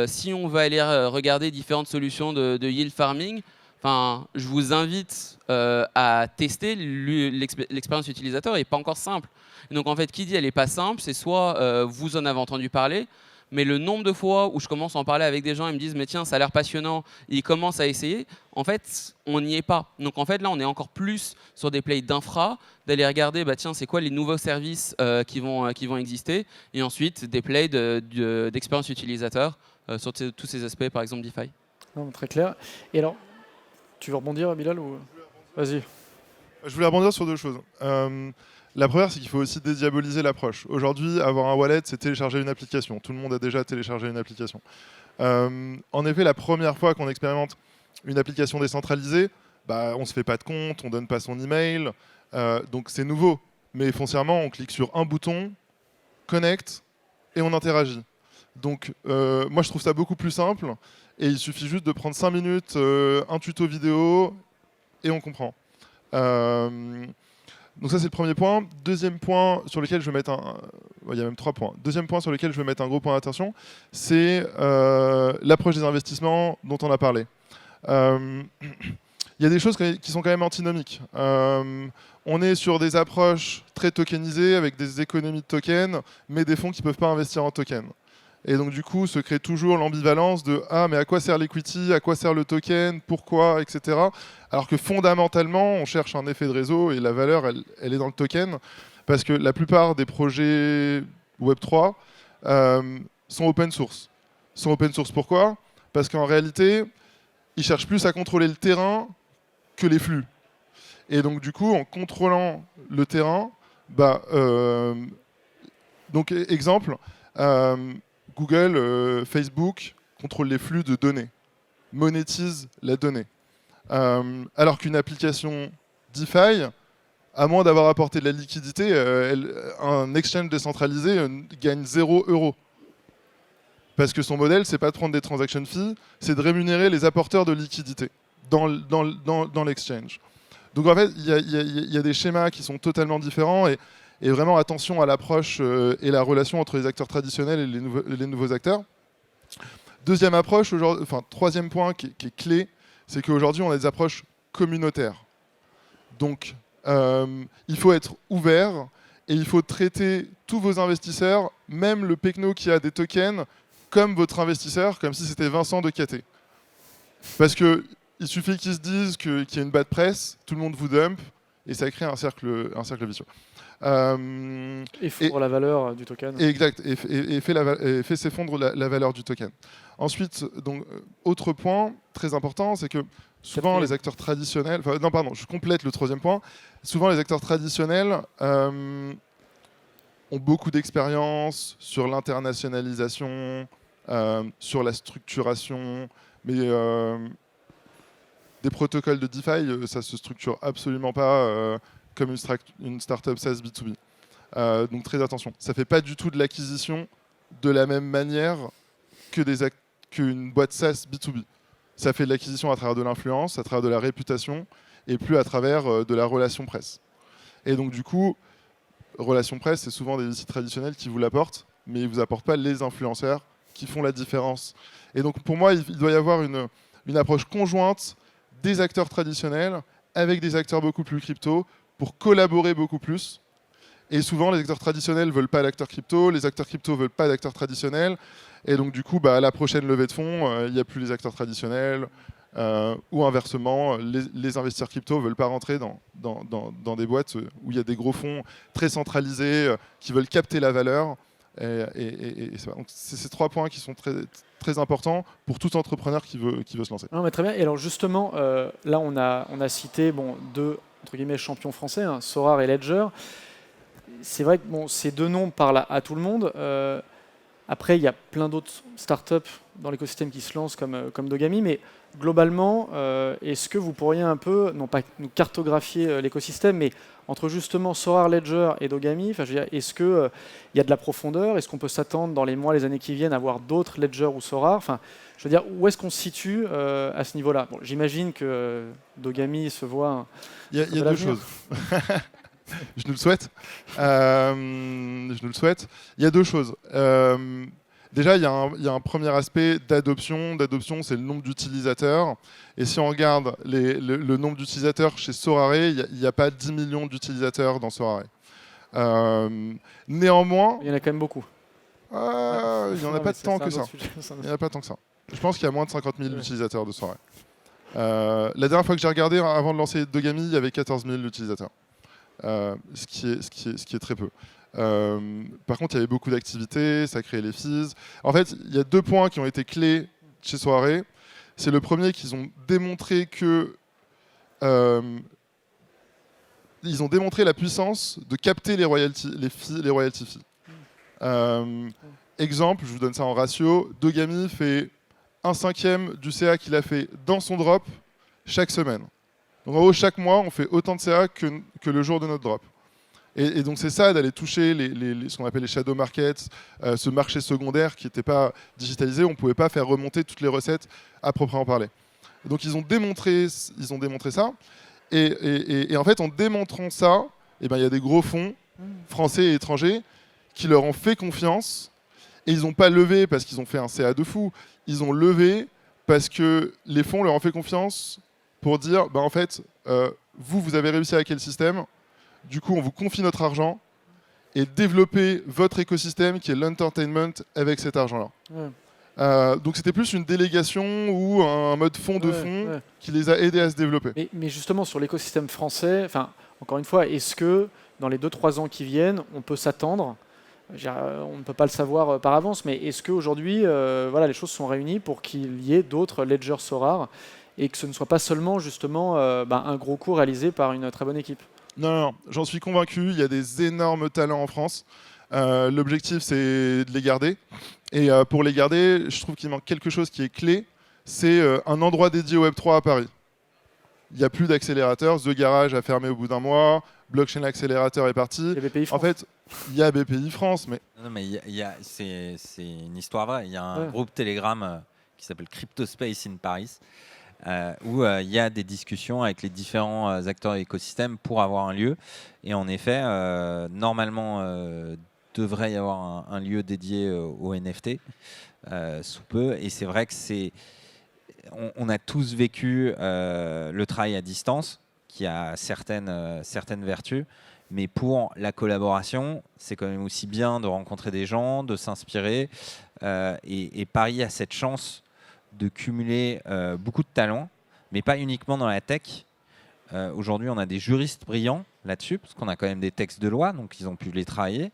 Si on va aller regarder différentes solutions de yield farming, je vous invite à tester. L'expérience utilisateur n'est pas encore simple. Donc en fait, qui dit elle n'est pas simple, c'est soit vous en avez entendu parler, mais le nombre de fois où je commence à en parler avec des gens, ils me disent mais tiens, ça a l'air passionnant, et ils commencent à essayer, en fait, on n'y est pas. Donc en fait, là, on est encore plus sur des plays d'infra, d'aller regarder, tiens, c'est quoi les nouveaux services qui vont exister, et ensuite des plays d'expérience utilisateur sur tous ces aspects, par exemple DeFi. Non, très clair. Et alors, tu veux rebondir, Bilal ou... Vas-y. Je voulais rebondir sur deux choses. La première, c'est qu'il faut aussi dédiaboliser l'approche. Aujourd'hui, avoir un wallet, c'est télécharger une application. Tout le monde a déjà téléchargé une application. En effet, la première fois qu'on expérimente une application décentralisée, on ne se fait pas de compte, on ne donne pas son email. Donc c'est nouveau. Mais foncièrement, on clique sur un bouton, connect, et on interagit. Donc moi, je trouve ça beaucoup plus simple. Et il suffit juste de prendre 5 minutes, un tuto vidéo, et on comprend. Donc ça, c'est le premier point. Deuxième point sur lequel je vais mettre il y a même 3 points. Deuxième point sur lequel je vais mettre un gros point d'attention, c'est l'approche des investissements dont on a parlé. Il y a des choses qui sont quand même antinomiques. On est sur des approches très tokenisées, avec des économies de tokens, mais des fonds qui ne peuvent pas investir en tokens. Et donc du coup, se crée toujours l'ambivalence de « Ah, mais à quoi sert l'equity? À quoi sert le token? Pourquoi ?» etc. Alors que fondamentalement, on cherche un effet de réseau et la valeur, elle est dans le token. Parce que la plupart des projets Web3 sont open source. Sont open source pourquoi? Parce qu'en réalité, ils cherchent plus à contrôler le terrain que les flux. Et donc du coup, en contrôlant le terrain, donc exemple, Google, Facebook contrôlent les flux de données, monétisent la donnée. Alors qu'une application DeFi, à moins d'avoir apporté de la liquidité, un exchange décentralisé gagne 0 €. Parce que son modèle, c'est pas de prendre des transaction fees, c'est de rémunérer les apporteurs de liquidité dans l'exchange. Donc en fait, il y a des schémas qui sont totalement différents et vraiment attention à l'approche et la relation entre les acteurs traditionnels et les nouveaux acteurs. Deuxième approche, troisième point qui est clé, c'est qu'aujourd'hui on a des approches communautaire. Donc, il faut être ouvert et il faut traiter tous vos investisseurs, même le pecno qui a des tokens, comme votre investisseur, comme si c'était Vincent de KT. Parce qu'il suffit qu'ils se disent qu'il y a une bad presse, tout le monde vous dump, et ça crée un cercle vicieux. Effondre la valeur du token. Exact, et fait s'effondre la valeur du token. Ensuite, donc, autre point très important, c'est que souvent les acteurs traditionnels... non, pardon, je complète le troisième point. Souvent les acteurs traditionnels ont beaucoup d'expérience sur l'internationalisation, sur la structuration, mais des protocoles de DeFi, ça se structure absolument pas comme une startup SaaS B2B. Donc très attention. Ça ne fait pas du tout de l'acquisition de la même manière qu'une boîte SaaS B2B. Ça fait de l'acquisition à travers de l'influence, à travers de la réputation, et plus à travers de la relation presse. Et donc du coup, relation presse, c'est souvent des VC traditionnels qui vous l'apportent, mais ils ne vous apportent pas les influenceurs qui font la différence. Et donc pour moi, il doit y avoir une approche conjointe des acteurs traditionnels avec des acteurs beaucoup plus crypto pour collaborer beaucoup plus. Et souvent, les acteurs traditionnels ne veulent pas d'acteurs crypto, les acteurs crypto ne veulent pas d'acteurs traditionnels. Et donc, du coup, à la prochaine levée de fonds, il n'y a plus les acteurs traditionnels. Ou inversement, les investisseurs crypto ne veulent pas rentrer dans des boîtes où il y a des gros fonds très centralisés qui veulent capter la valeur. Donc, c'est ces 3 points qui sont très, très importants pour tout entrepreneur qui veut se lancer. Non, mais très bien. Et alors justement, là, on a cité 2 entre guillemets, champions français, hein, Sorare et Ledger. C'est vrai que ces 2 noms parlent à tout le monde. Après, il y a plein d'autres startups dans l'écosystème qui se lancent comme Dogami, mais globalement, est-ce que vous pourriez un peu, non pas nous cartographier l'écosystème, mais entre justement Sorare, Ledger et Dogami, est-ce qu'il y a de la profondeur? Est-ce qu'on peut s'attendre dans les mois, les années qui viennent à voir d'autres Ledger ou Sorare? Je veux dire, où est-ce qu'on se situe à ce niveau-là? Bon, j'imagine que Dogami se voit... Il y a 2 choses. Je nous le souhaite. Il y a 2 choses. Déjà, il y a un premier aspect d'adoption. D'adoption, c'est le nombre d'utilisateurs. Et si on regarde le nombre d'utilisateurs chez Sorare, il n'y a pas 10 millions d'utilisateurs dans Sorare. Néanmoins... Il y en a quand même beaucoup. Il n'y en a pas tant que ça. Il n'y en a pas tant que ça. Je pense qu'il y a moins de 50 000 utilisateurs de Sorare. La dernière fois que j'ai regardé, avant de lancer Dogami, il y avait 14 000 utilisateurs. Ce qui est très peu. Par contre, il y avait beaucoup d'activités, ça créait les fees. En fait, il y a 2 points qui ont été clés chez Sorare. C'est le premier qu'ils ont démontré que ils ont démontré la puissance de capter les royalty fees. Exemple, je vous donne ça en ratio. Dogami fait 1/5 du CA qu'il a fait dans son drop chaque semaine. Donc en gros, chaque mois, on fait autant de CA que le jour de notre drop. Et donc c'est ça, d'aller toucher ce qu'on appelle les shadow markets, ce marché secondaire qui n'était pas digitalisé, on ne pouvait pas faire remonter toutes les recettes à proprement parler. Donc ils ont démontré ça. Et en fait, en démontrant ça, il y a des gros fonds français et étrangers qui leur ont fait confiance. Et ils n'ont pas levé parce qu'ils ont fait un CA de fou. Ils ont levé parce que les fonds leur ont fait confiance pour dire, en fait, vous avez réussi à hacker le système. Du coup, on vous confie notre argent et développer votre écosystème qui est l'entertainment avec cet argent-là. Ouais. Donc c'était plus une délégation ou un mode fonds de fonds qui les a aidés à se développer. Mais justement, sur l'écosystème français, encore une fois, est-ce que dans les 2-3 ans qui viennent, on peut s'attendre, on ne peut pas le savoir par avance, mais est-ce qu'aujourd'hui, les choses sont réunies pour qu'il y ait d'autres Ledger Sorare et que ce ne soit pas seulement justement un gros coup réalisé par une très bonne équipe? Non, j'en suis convaincu, il y a des énormes talents en France. L'objectif, c'est de les garder. Et pour les garder, je trouve qu'il manque quelque chose qui est clé, c'est un endroit dédié au Web3 à Paris. Il n'y a plus d'accélérateur, The Garage a fermé au bout d'un mois, Blockchain Accelerator est parti. Il y a BPI France. En fait, il y a BPI France, mais... Non, mais c'est une histoire vraie. Il y a un groupe Telegram qui s'appelle Crypto Space in Paris, où il y a des discussions avec les différents acteurs de l'écosystème pour avoir un lieu. Et en effet, normalement, devrait y avoir un lieu dédié aux NFT sous peu. Et c'est vrai que c'est on a tous vécu le travail à distance, qui a certaines vertus. Mais pour la collaboration, c'est quand même aussi bien de rencontrer des gens, de s'inspirer. Et Paris a cette chance de cumuler beaucoup de talents, mais pas uniquement dans la tech. Aujourd'hui, on a des juristes brillants là-dessus, parce qu'on a quand même des textes de loi, donc ils ont pu les travailler.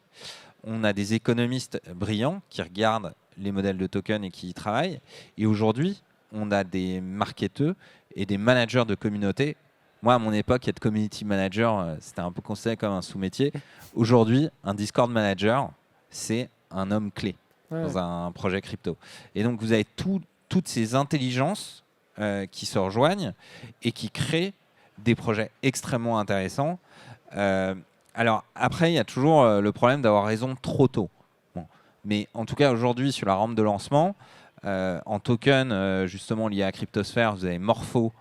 On a des économistes brillants qui regardent les modèles de tokens et qui y travaillent. Et aujourd'hui, on a des marketeurs et des managers de communauté. Moi, à mon époque, être community manager, c'était un peu considéré comme un sous-métier. Aujourd'hui, un Discord manager, c'est un homme clé dans un projet crypto. Et donc, vous avez toutes ces intelligences qui se rejoignent et qui créent des projets extrêmement intéressants. Alors, après, il y a toujours le problème d'avoir raison trop tôt. Bon. Mais en tout cas, aujourd'hui, sur la rampe de lancement, en token, justement lié à Cryptosphère, vous avez Morpho,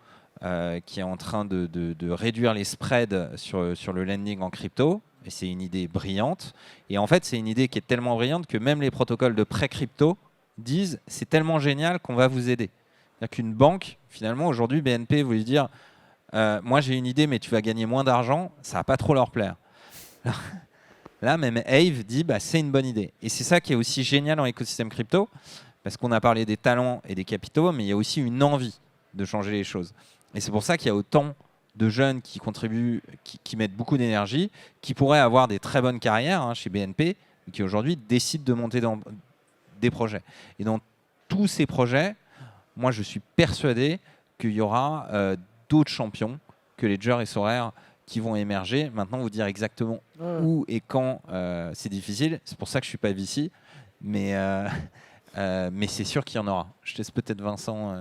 qui est en train de réduire les spreads sur le lending en crypto. Et c'est une idée brillante. Et en fait, c'est une idée qui est tellement brillante que même les protocoles de pré-crypto disent « c'est tellement génial qu'on va vous aider ». C'est-à-dire qu'une banque, finalement, aujourd'hui, BNP voulait dire moi, j'ai une idée, mais tu vas gagner moins d'argent », ça va pas trop leur plaire. Là, même Aave dit c'est une bonne idée. Et c'est ça qui est aussi génial dans l'écosystème crypto, parce qu'on a parlé des talents et des capitaux, mais il y a aussi une envie de changer les choses. Et c'est pour ça qu'il y a autant de jeunes qui contribuent, qui mettent beaucoup d'énergie, qui pourraient avoir des très bonnes carrières chez BNP, mais qui aujourd'hui décident de monter dans des projets. Et dans tous ces projets, moi je suis persuadé qu'il y aura d'autres champions que Ledger et Sorare qui vont émerger. Maintenant, vous dire exactement où et quand, c'est difficile. C'est pour ça que je ne suis pas VC, mais c'est sûr qu'il y en aura. Je laisse peut-être Vincent...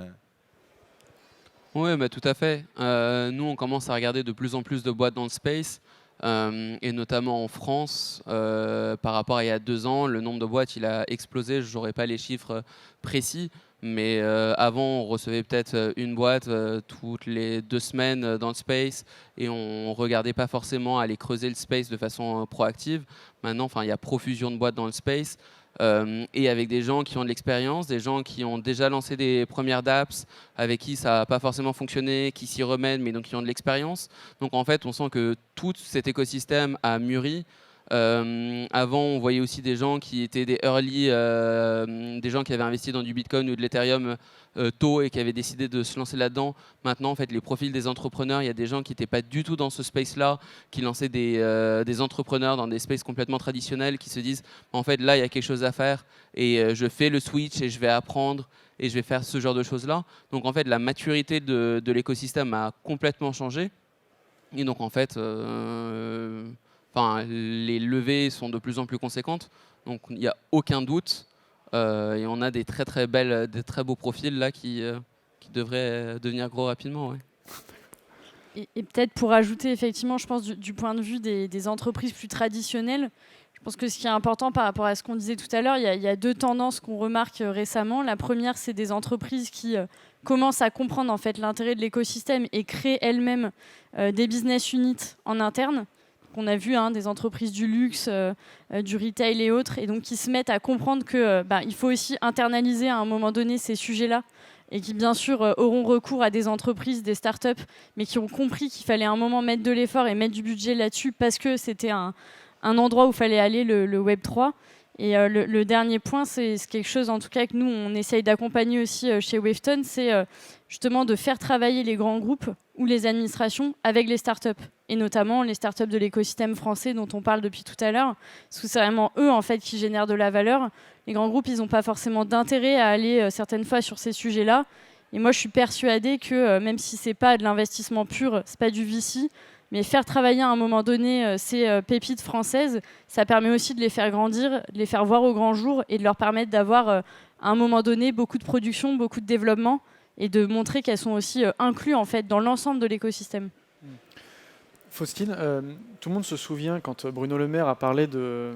Oui, tout à fait. Nous, on commence à regarder de plus en plus de boîtes dans le space, et notamment en France. Par rapport à il y a 2 ans, le nombre de boîtes il a explosé. Je n'aurai pas les chiffres précis, mais avant, on recevait peut-être une boîte toutes les 2 semaines dans le space, et on ne regardait pas forcément à aller creuser le space de façon proactive. Maintenant, il y a profusion de boîtes dans le space. Et avec des gens qui ont de l'expérience, des gens qui ont déjà lancé des premières dApps, avec qui ça n'a pas forcément fonctionné, qui s'y remettent, mais donc qui ont de l'expérience. Donc en fait, on sent que tout cet écosystème a mûri. Avant, on voyait aussi des gens qui étaient des early, des gens qui avaient investi dans du Bitcoin ou de l'Ethereum tôt et qui avaient décidé de se lancer là-dedans. Maintenant, en fait, les profils des entrepreneurs, il y a des gens qui n'étaient pas du tout dans ce space-là, qui lançaient des entrepreneurs dans des spaces complètement traditionnels, qui se disent, en fait, là, il y a quelque chose à faire et je fais le switch et je vais apprendre et je vais faire ce genre de choses-là. Donc, en fait, la maturité de l'écosystème a complètement changé. Et donc, en fait... les levées sont de plus en plus conséquentes, donc il n'y a aucun doute. Et on a des très beaux profils là qui devraient devenir gros rapidement. Ouais. Et peut-être pour ajouter, effectivement, je pense du point de vue des entreprises plus traditionnelles, je pense que ce qui est important par rapport à ce qu'on disait tout à l'heure, il y a 2 tendances qu'on remarque récemment. La première, c'est des entreprises qui commencent à comprendre en fait l'intérêt de l'écosystème et créent elles-mêmes des business units en interne. On a vu des entreprises du luxe, du retail et autres, et donc qui se mettent à comprendre qu'il faut aussi internaliser à un moment donné ces sujets-là, et qui bien sûr auront recours à des entreprises, des startups, mais qui ont compris qu'il fallait à un moment mettre de l'effort et mettre du budget là-dessus parce que c'était un endroit où il fallait aller, le Web3. Et le dernier point, c'est quelque chose en tout cas que nous, on essaye d'accompagner aussi chez Wavestone, c'est justement de faire travailler les grands groupes ou les administrations avec les startups, et notamment les startups de l'écosystème français dont on parle depuis tout à l'heure, parce que c'est vraiment eux en fait qui génèrent de la valeur. Les grands groupes, ils n'ont pas forcément d'intérêt à aller certaines fois sur ces sujets-là. Et moi, je suis persuadée que même si c'est pas de l'investissement pur, c'est pas du VC, mais faire travailler à un moment donné ces pépites françaises, ça permet aussi de les faire grandir, de les faire voir au grand jour et de leur permettre d'avoir à un moment donné beaucoup de production, beaucoup de développement, et de montrer qu'elles sont aussi incluses en fait, dans l'ensemble de l'écosystème. Faustine, tout le monde se souvient quand Bruno Le Maire a parlé de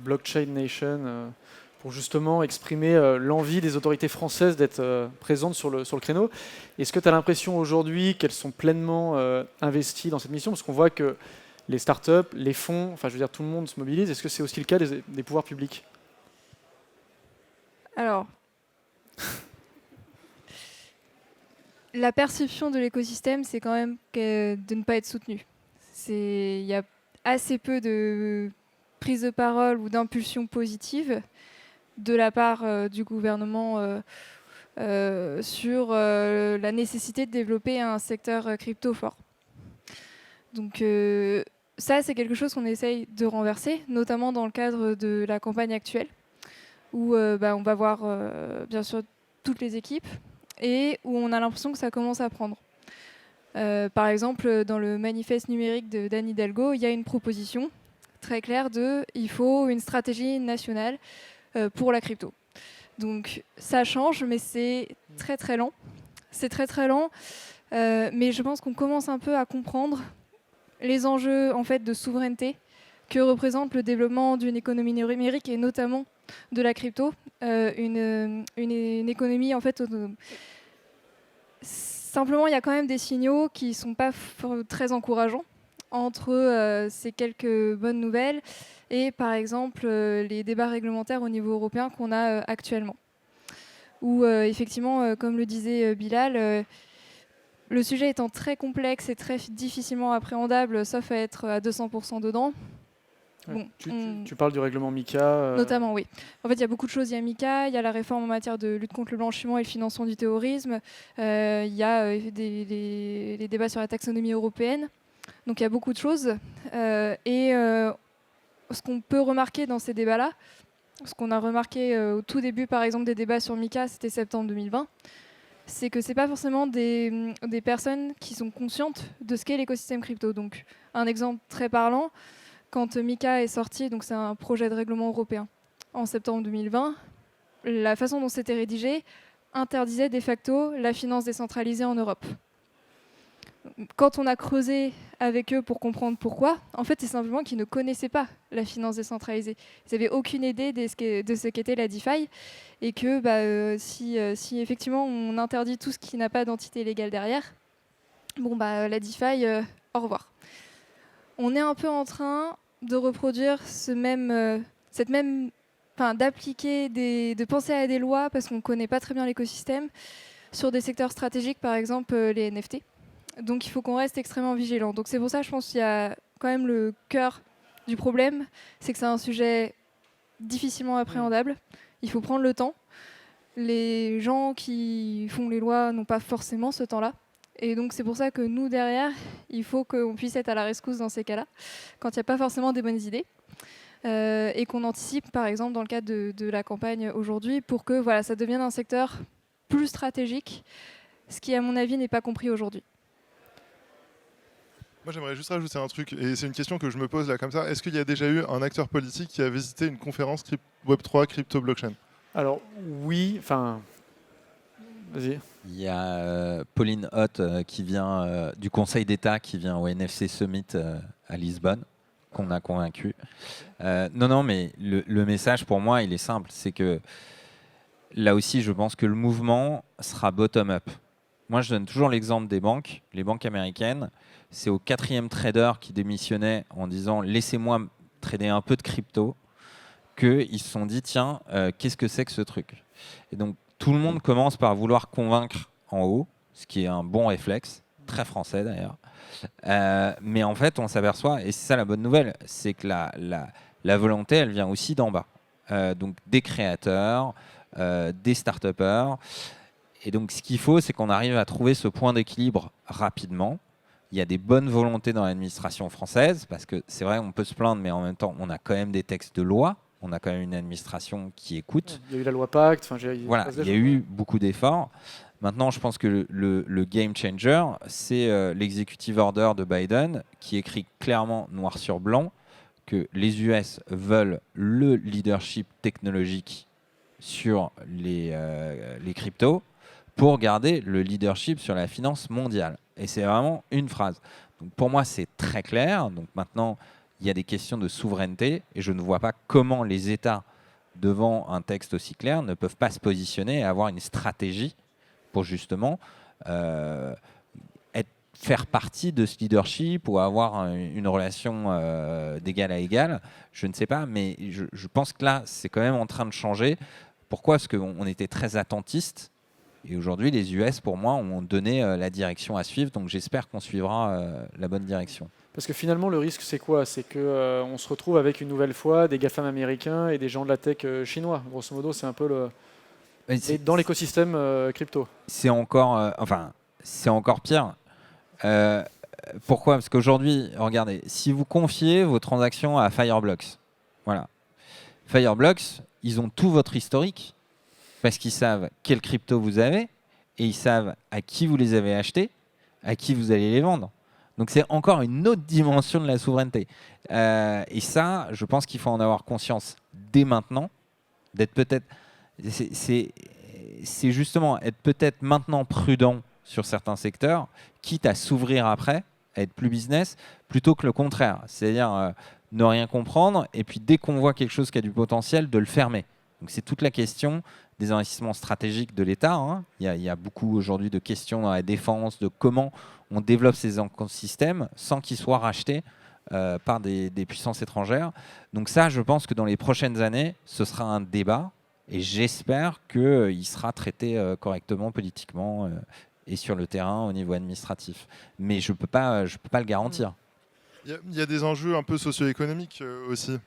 Blockchain Nation pour justement exprimer l'envie des autorités françaises d'être présentes sur le créneau. Est-ce que tu as l'impression aujourd'hui qu'elles sont pleinement investies dans cette mission? Parce qu'on voit que les startups, les fonds, tout le monde se mobilise. Est-ce que c'est aussi le cas des pouvoirs publics? Alors... la perception de l'écosystème, c'est quand même de ne pas être soutenu. Il y a assez peu de prise de parole ou d'impulsion positive de la part du gouvernement sur la nécessité de développer un secteur crypto fort. Donc ça, c'est quelque chose qu'on essaye de renverser, notamment dans le cadre de la campagne actuelle, où on va voir bien sûr toutes les équipes et où on a l'impression que ça commence à prendre. Par exemple, dans le manifeste numérique d'Anne Hidalgo, il y a une proposition très claire il faut une stratégie nationale pour la crypto. Donc ça change, mais c'est très très lent. C'est très très lent, mais je pense qu'on commence un peu à comprendre les enjeux en fait de souveraineté que représente le développement d'une économie numérique et notamment de la crypto, une économie en fait autonome. Simplement, il y a quand même des signaux qui ne sont pas très encourageants entre ces quelques bonnes nouvelles et par exemple les débats réglementaires au niveau européen qu'on a actuellement. Où effectivement, comme le disait Bilal, le sujet étant très complexe et très difficilement appréhendable, sauf à être à 200% dedans. Ouais. Tu parles du règlement MiCA Notamment, oui. En fait, il y a beaucoup de choses. Il y a MiCA, il y a la réforme en matière de lutte contre le blanchiment et le financement du terrorisme, il y a les débats sur la taxonomie européenne. Donc il y a beaucoup de choses. Ce qu'on peut remarquer dans ces débats-là, ce qu'on a remarqué au tout début, par exemple, des débats sur MiCA, c'était septembre 2020, c'est que ce n'est pas forcément des personnes qui sont conscientes de ce qu'est l'écosystème crypto. Donc un exemple très parlant, quand MiCA est sorti, donc c'est un projet de règlement européen, en septembre 2020, la façon dont c'était rédigé interdisait de facto la finance décentralisée en Europe. Quand on a creusé avec eux pour comprendre pourquoi, en fait, c'est simplement qu'ils ne connaissaient pas la finance décentralisée. Ils n'avaient aucune idée de ce qu'était la DeFi et que si effectivement on interdit tout ce qui n'a pas d'entité légale derrière, la DeFi, au revoir. On est un peu en train de reproduire d'appliquer de penser à des lois parce qu'on ne connaît pas très bien l'écosystème sur des secteurs stratégiques, par exemple les NFT. Donc il faut qu'on reste extrêmement vigilant. Donc c'est pour ça, je pense qu'il y a quand même le cœur du problème, c'est que c'est un sujet difficilement appréhendable. Il faut prendre le temps. Les gens qui font les lois n'ont pas forcément ce temps-là. Et donc c'est pour ça que nous, derrière, il faut qu'on puisse être à la rescousse dans ces cas-là, quand il n'y a pas forcément des bonnes idées. Et qu'on anticipe, par exemple, dans le cadre de la campagne aujourd'hui, pour que ça devienne un secteur plus stratégique, ce qui, à mon avis, n'est pas compris aujourd'hui. Moi, j'aimerais juste rajouter un truc, et c'est une question que je me pose là comme ça. Est-ce qu'il y a déjà eu un acteur politique qui a visité une conférence Web3 crypto-blockchain ? Alors, oui, vas-y. Il y a Pauline Hoth qui vient du Conseil d'État, qui vient au NFC Summit à Lisbonne, qu'on a convaincu. Non, mais le message pour moi, il est simple. C'est que là aussi, je pense que le mouvement sera bottom-up. Moi, je donne toujours l'exemple des banques. Les banques américaines, c'est au 4e trader qui démissionnait en disant « laissez-moi trader un peu de crypto » qu'ils se sont dit « tiens, qu'est-ce que c'est que ce truc ?» Et donc, tout le monde commence par vouloir convaincre en haut, ce qui est un bon réflexe, très français d'ailleurs. Mais en fait, on s'aperçoit, et c'est ça la bonne nouvelle, c'est que la volonté, elle vient aussi d'en bas. Donc des créateurs, des start-upers. Et donc ce qu'il faut, c'est qu'on arrive à trouver ce point d'équilibre rapidement. Il y a des bonnes volontés dans l'administration française, parce que c'est vrai, on peut se plaindre, mais en même temps, on a quand même des textes de loi. On a quand même une administration qui écoute. Il y a eu la loi Pacte. Il y a eu beaucoup d'efforts. Maintenant, je pense que le game changer, c'est l'executive order de Biden qui écrit clairement noir sur blanc que les US veulent le leadership technologique sur les cryptos pour garder le leadership sur la finance mondiale. Et c'est vraiment une phrase. Donc pour moi, c'est très clair. Donc maintenant, il y a des questions de souveraineté et je ne vois pas comment les États, devant un texte aussi clair, ne peuvent pas se positionner et avoir une stratégie pour justement faire partie de ce leadership ou avoir une relation d'égal à égal. Je ne sais pas, mais je pense que là, c'est quand même en train de changer. Pourquoi ? Parce qu'on était très attentiste Et aujourd'hui, les US, pour moi, ont donné la direction à suivre. Donc j'espère qu'on suivra la bonne direction. Parce que finalement, le risque, c'est quoi? C'est qu'on se retrouve avec une nouvelle fois des GAFAM américains et des gens de la tech chinois. Grosso modo, c'est un peu dans l'écosystème crypto. C'est encore, c'est encore pire. Pourquoi? Parce qu'aujourd'hui, regardez, si vous confiez vos transactions à Fireblocks, voilà. Fireblocks, ils ont tout votre historique parce qu'ils savent quelle crypto vous avez et ils savent à qui vous les avez achetés, à qui vous allez les vendre. Donc c'est encore une autre dimension de la souveraineté. Et ça, je pense qu'il faut en avoir conscience dès maintenant, d'être peut-être... C'est justement être peut-être maintenant prudent sur certains secteurs, quitte à s'ouvrir après, à être plus business, plutôt que le contraire. C'est-à-dire ne rien comprendre, et puis dès qu'on voit quelque chose qui a du potentiel, de le fermer. Donc c'est toute la question des investissements stratégiques de l'État. Hein. Il y a beaucoup aujourd'hui de questions dans la défense, de comment on développe ces écosystèmes sans qu'ils soient rachetés par des puissances étrangères. Donc ça, je pense que dans les prochaines années, ce sera un débat, et j'espère qu'il sera traité correctement politiquement et sur le terrain au niveau administratif. Mais je peux pas le garantir. Il y a des enjeux un peu socio-économiques aussi.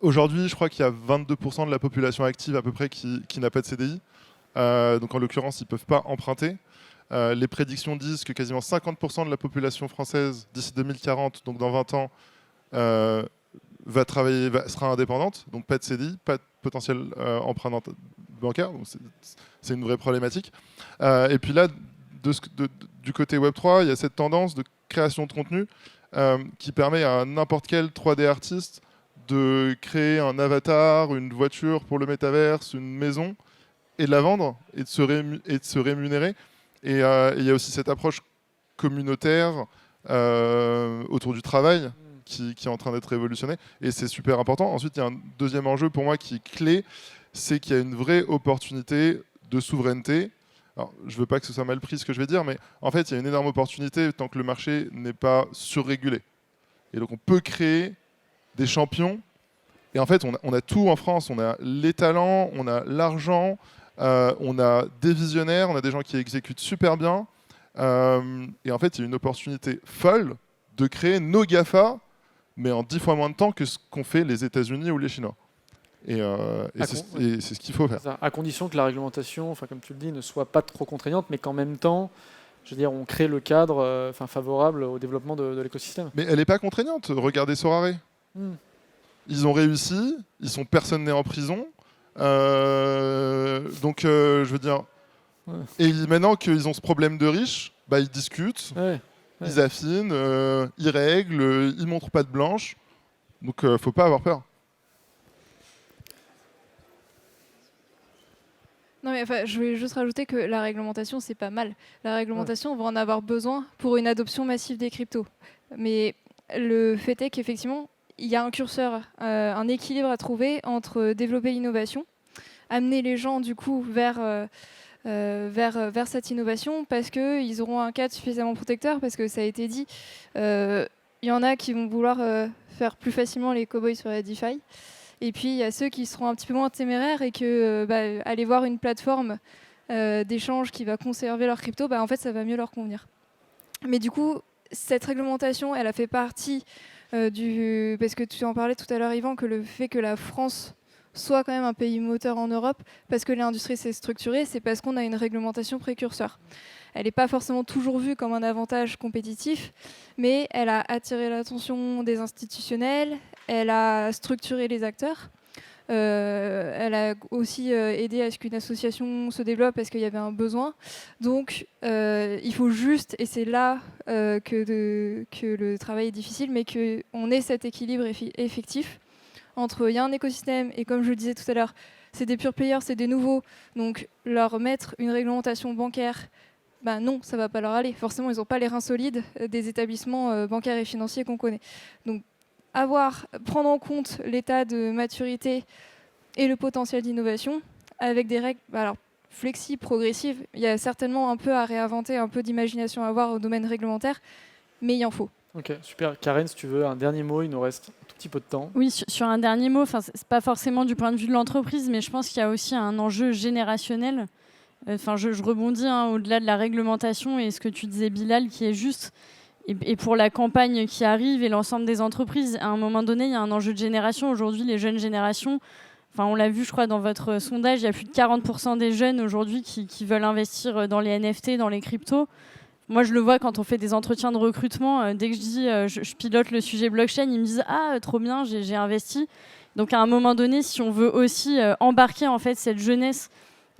Aujourd'hui, je crois qu'il y a 22% de la population active à peu près qui n'a pas de CDI. Donc en l'occurrence, ils ne peuvent pas emprunter. Les prédictions disent que quasiment 50% de la population française d'ici 2040, donc dans 20 ans, sera indépendante, donc pas de CDI, pas de potentiel emprunt bancaire. C'est une vraie problématique. Et puis là, du côté Web3, il y a cette tendance de création de contenu qui permet à n'importe quel 3D artiste de créer un avatar, une voiture pour le métaverse, une maison, et de la vendre, et de se rémunérer. Et il y a aussi cette approche communautaire autour du travail qui est en train d'être révolutionnée, et c'est super important. Ensuite, il y a un deuxième enjeu pour moi qui est clé, c'est qu'il y a une vraie opportunité de souveraineté. Alors, je ne veux pas que ce soit mal pris ce que je vais dire, mais en fait, il y a une énorme opportunité tant que le marché n'est pas surrégulé. Et donc, on peut créer des champions. Et en fait, on a tout en France. On a les talents, on a l'argent, on a des visionnaires, on a des gens qui exécutent super bien. Et en fait, il y a une opportunité folle de créer nos GAFA, mais en 10 fois moins de temps que ce qu'ont fait les États-Unis ou les Chinois. Et c'est ce qu'il faut faire. Ça, à condition que la réglementation, comme tu le dis, ne soit pas trop contraignante, mais qu'en même temps, je veux dire, on crée le cadre favorable au développement de l'écosystème. Mais elle n'est pas contraignante. Regardez Sorare. Ils ont réussi, personne n'est en prison. Donc, je veux dire... Ouais. Et maintenant qu'ils ont ce problème de riches, ils discutent, ils affinent, ils règlent, ils ne montrent pas de blanche. Donc, il ne faut pas avoir peur. Non, mais je voulais juste rajouter que la réglementation, c'est pas mal. La réglementation, on va en avoir besoin pour une adoption massive des cryptos. Mais le fait est qu'effectivement, il y a un curseur, un équilibre à trouver entre développer l'innovation, amener les gens du coup vers cette innovation parce qu'ils auront un cadre suffisamment protecteur, parce que ça a été dit, il y en a qui vont vouloir faire plus facilement les cow-boys sur la DeFi. Et puis, il y a ceux qui seront un petit peu moins téméraires et que aller voir une plateforme d'échange qui va conserver leur crypto, en fait, ça va mieux leur convenir. Mais du coup, cette réglementation, elle a fait partie parce que tu en parlais tout à l'heure, Yvan, que le fait que la France soit quand même un pays moteur en Europe, parce que l'industrie s'est structurée, c'est parce qu'on a une réglementation précurseur. Elle n'est pas forcément toujours vue comme un avantage compétitif, mais elle a attiré l'attention des institutionnels, elle a structuré les acteurs, elle a aussi aidé à ce qu'une association se développe parce qu'il y avait un besoin. Donc il faut juste, et c'est là que le travail est difficile, mais qu'on ait cet équilibre effectif entre il y a un écosystème, et comme je le disais tout à l'heure, c'est des pure players, c'est des nouveaux, donc leur mettre une réglementation bancaire, non, ça ne va pas leur aller. Forcément, ils n'ont pas les reins solides des établissements bancaires et financiers qu'on connaît. Donc, prendre en compte l'état de maturité et le potentiel d'innovation avec des règles flexibles, progressives. Il y a certainement un peu à réinventer, un peu d'imagination à avoir au domaine réglementaire, mais il en faut. Ok, super. Karen, si tu veux, un dernier mot, il nous reste un tout petit peu de temps. Oui, sur un dernier mot, c'est pas forcément du point de vue de l'entreprise, mais je pense qu'il y a aussi un enjeu générationnel. Enfin, je rebondis au-delà de la réglementation et ce que tu disais, Bilal, qui est juste. Et pour la campagne qui arrive et l'ensemble des entreprises, à un moment donné, il y a un enjeu de génération. Aujourd'hui, les jeunes générations, enfin, on l'a vu, je crois, dans votre sondage, il y a plus de 40% des jeunes aujourd'hui qui veulent investir dans les NFT, dans les cryptos. Moi, je le vois quand on fait des entretiens de recrutement. Dès que je dis je pilote le sujet blockchain, ils me disent ah trop bien, j'ai investi. Donc à un moment donné, si on veut aussi embarquer en fait cette jeunesse,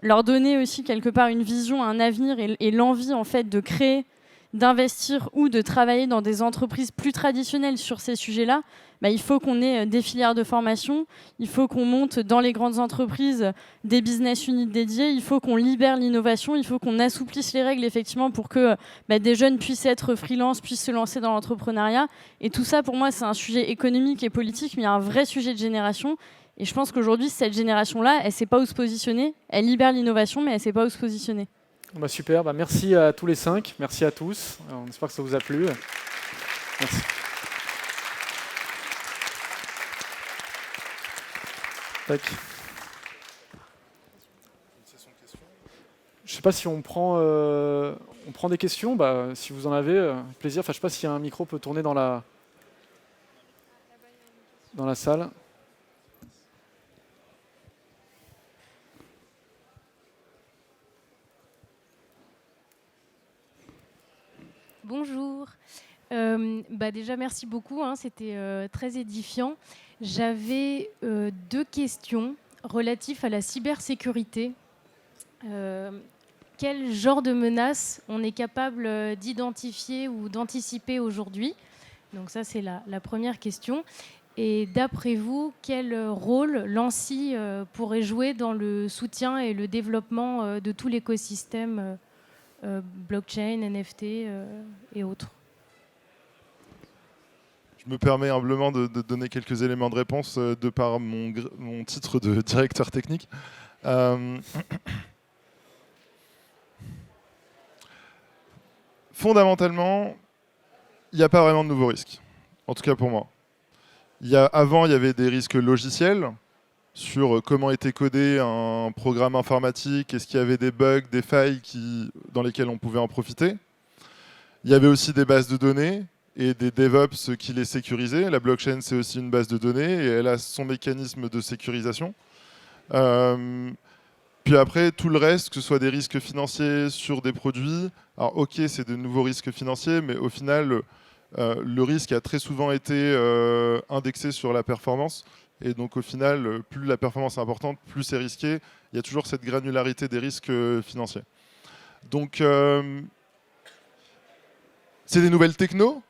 leur donner aussi quelque part une vision, un avenir et l'envie en fait de créer, d'investir ou de travailler dans des entreprises plus traditionnelles sur ces sujets-là, bah, il faut qu'on ait des filières de formation, il faut qu'on monte dans les grandes entreprises des business units dédiés, il faut qu'on libère l'innovation, il faut qu'on assouplisse les règles effectivement pour que des jeunes puissent être freelance, puissent se lancer dans l'entrepreneuriat. Et tout ça, pour moi, c'est un sujet économique et politique, mais il y a un vrai sujet de génération. Et je pense qu'aujourd'hui, cette génération-là, elle ne sait pas où se positionner. Elle libère l'innovation, mais elle ne sait pas où se positionner. Bah super, bah merci à tous les 5, merci à tous. On espère que ça vous a plu. Merci. Tac. Je ne sais pas si on prend des questions. Bah, si vous en avez, plaisir. Enfin, je ne sais pas si un micro peut tourner dans la salle. Bonjour. Déjà, merci beaucoup. C'était très édifiant. J'avais 2 questions relatives à la cybersécurité. Quel genre de menaces on est capable d'identifier ou d'anticiper aujourd'hui? Donc ça, c'est la première question. Et d'après vous, quel rôle l'ANSSI pourrait jouer dans le soutien et le développement de tout l'écosystème blockchain, NFT et autres? Je me permets humblement de donner quelques éléments de réponse de par mon titre de directeur technique. Fondamentalement, il n'y a pas vraiment de nouveaux risques, en tout cas pour moi. Avant, il y avait des risques logiciels sur comment était codé un programme informatique, est-ce qu'il y avait des bugs, des failles dans lesquelles on pouvait en profiter. Il y avait aussi des bases de données et des DevOps qui les sécurisaient. La blockchain, c'est aussi une base de données et elle a son mécanisme de sécurisation. Puis après, tout le reste, que ce soit des risques financiers sur des produits, alors ok, c'est de nouveaux risques financiers, mais au final, le risque a très souvent été indexé sur la performance. Et donc au final, plus la performance est importante, plus c'est risqué. Il y a toujours cette granularité des risques financiers. Donc c'est des nouvelles technos,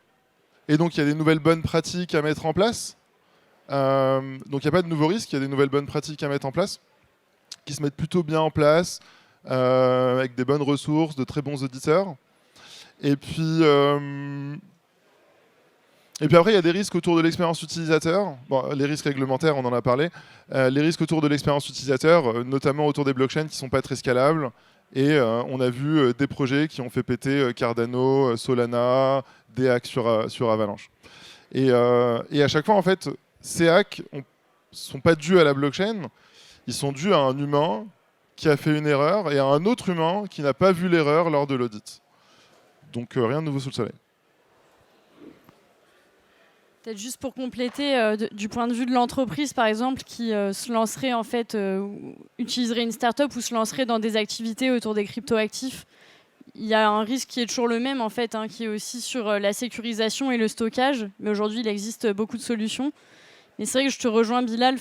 et donc il y a des nouvelles bonnes pratiques à mettre en place. Donc il n'y a pas de nouveaux risques, il y a des nouvelles bonnes pratiques à mettre en place, qui se mettent plutôt bien en place, avec des bonnes ressources, de très bons auditeurs. Et puis après, il y a des risques autour de l'expérience utilisateur. Bon, les risques réglementaires, on en a parlé. Les risques autour de l'expérience utilisateur, notamment autour des blockchains qui ne sont pas très scalables. Et on a vu des projets qui ont fait péter Cardano, Solana, des hacks sur Avalanche. Et à chaque fois, en fait, ces hacks ne sont pas dus à la blockchain. Ils sont dus à un humain qui a fait une erreur et à un autre humain qui n'a pas vu l'erreur lors de l'audit. Donc rien de nouveau sous le soleil. Peut-être juste pour compléter, du point de vue de l'entreprise, par exemple, qui se lancerait en fait, utiliserait une start-up ou se lancerait dans des activités autour des cryptoactifs, il y a un risque qui est toujours le même en fait, qui est aussi sur la sécurisation et le stockage. Mais aujourd'hui, il existe beaucoup de solutions. Mais c'est vrai que je te rejoins, Bilal.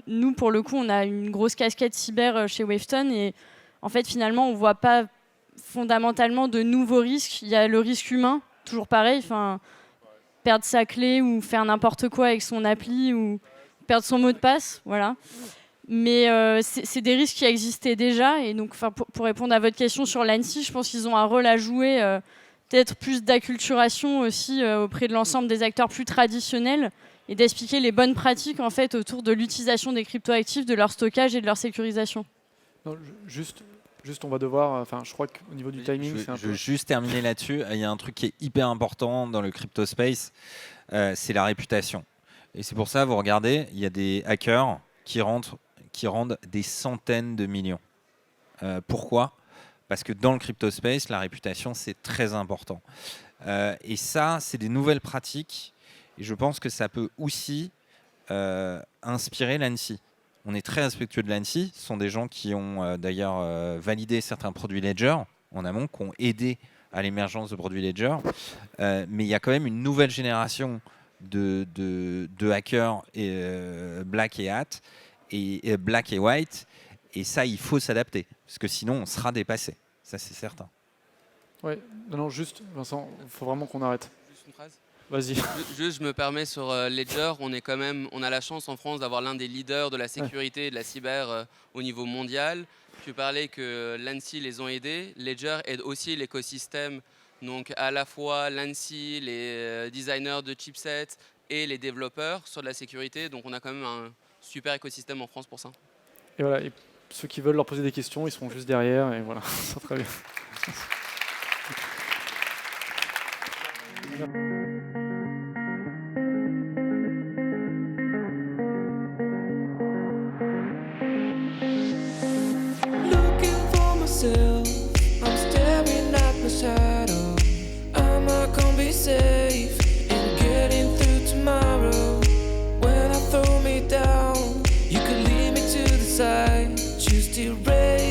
Nous, pour le coup, on a une grosse casquette cyber chez Wavestone et en fait, finalement, on ne voit pas fondamentalement de nouveaux risques. Il y a le risque humain, toujours pareil. Perdre sa clé ou faire n'importe quoi avec son appli ou perdre son mot de passe, voilà. Mais c'est des risques qui existaient déjà. Et donc, pour répondre à votre question sur l'ANSSI, je pense qu'ils ont un rôle à jouer, peut-être plus d'acculturation aussi auprès de l'ensemble des acteurs plus traditionnels et d'expliquer les bonnes pratiques en fait autour de l'utilisation des cryptoactifs, de leur stockage et de leur sécurisation. Non, juste, on va devoir. Enfin, je crois qu'au niveau du timing, c'est un peu. Je veux juste terminer là-dessus. Il y a un truc qui est hyper important dans le crypto space, c'est la réputation. Et c'est pour ça, vous regardez, il y a des hackers qui rendent des centaines de millions Pourquoi ? Parce que dans le crypto space, la réputation, c'est très important. Et ça, c'est des nouvelles pratiques. Et je pense que ça peut aussi inspirer l'ANSSI. On est très respectueux de l'ANSSI. Ce sont des gens qui ont d'ailleurs validé certains produits Ledger en amont, qui ont aidé à l'émergence de produits Ledger. Mais il y a quand même une nouvelle génération de hackers black et hat, et black et white. Et ça, il faut s'adapter, parce que sinon, on sera dépassé. Ça, c'est certain. Oui, non, juste, Vincent, il faut vraiment qu'on arrête. Juste une phrase. Vas-y. Juste, je me permets sur Ledger, on a la chance en France d'avoir l'un des leaders de la sécurité et de la cyber au niveau mondial. Tu parlais que l'ANSSI les ont aidés. Ledger aide aussi l'écosystème, donc à la fois l'ANSSI, les designers de chipsets et les développeurs sur de la sécurité. Donc on a quand même un super écosystème en France pour ça. Et voilà, et ceux qui veulent leur poser des questions, ils seront juste derrière, et voilà, ça très bien. I'm staring at my shadow. Am I gonna be safe in getting through tomorrow? When I throw me down, you could lead me to the side. Choose to raise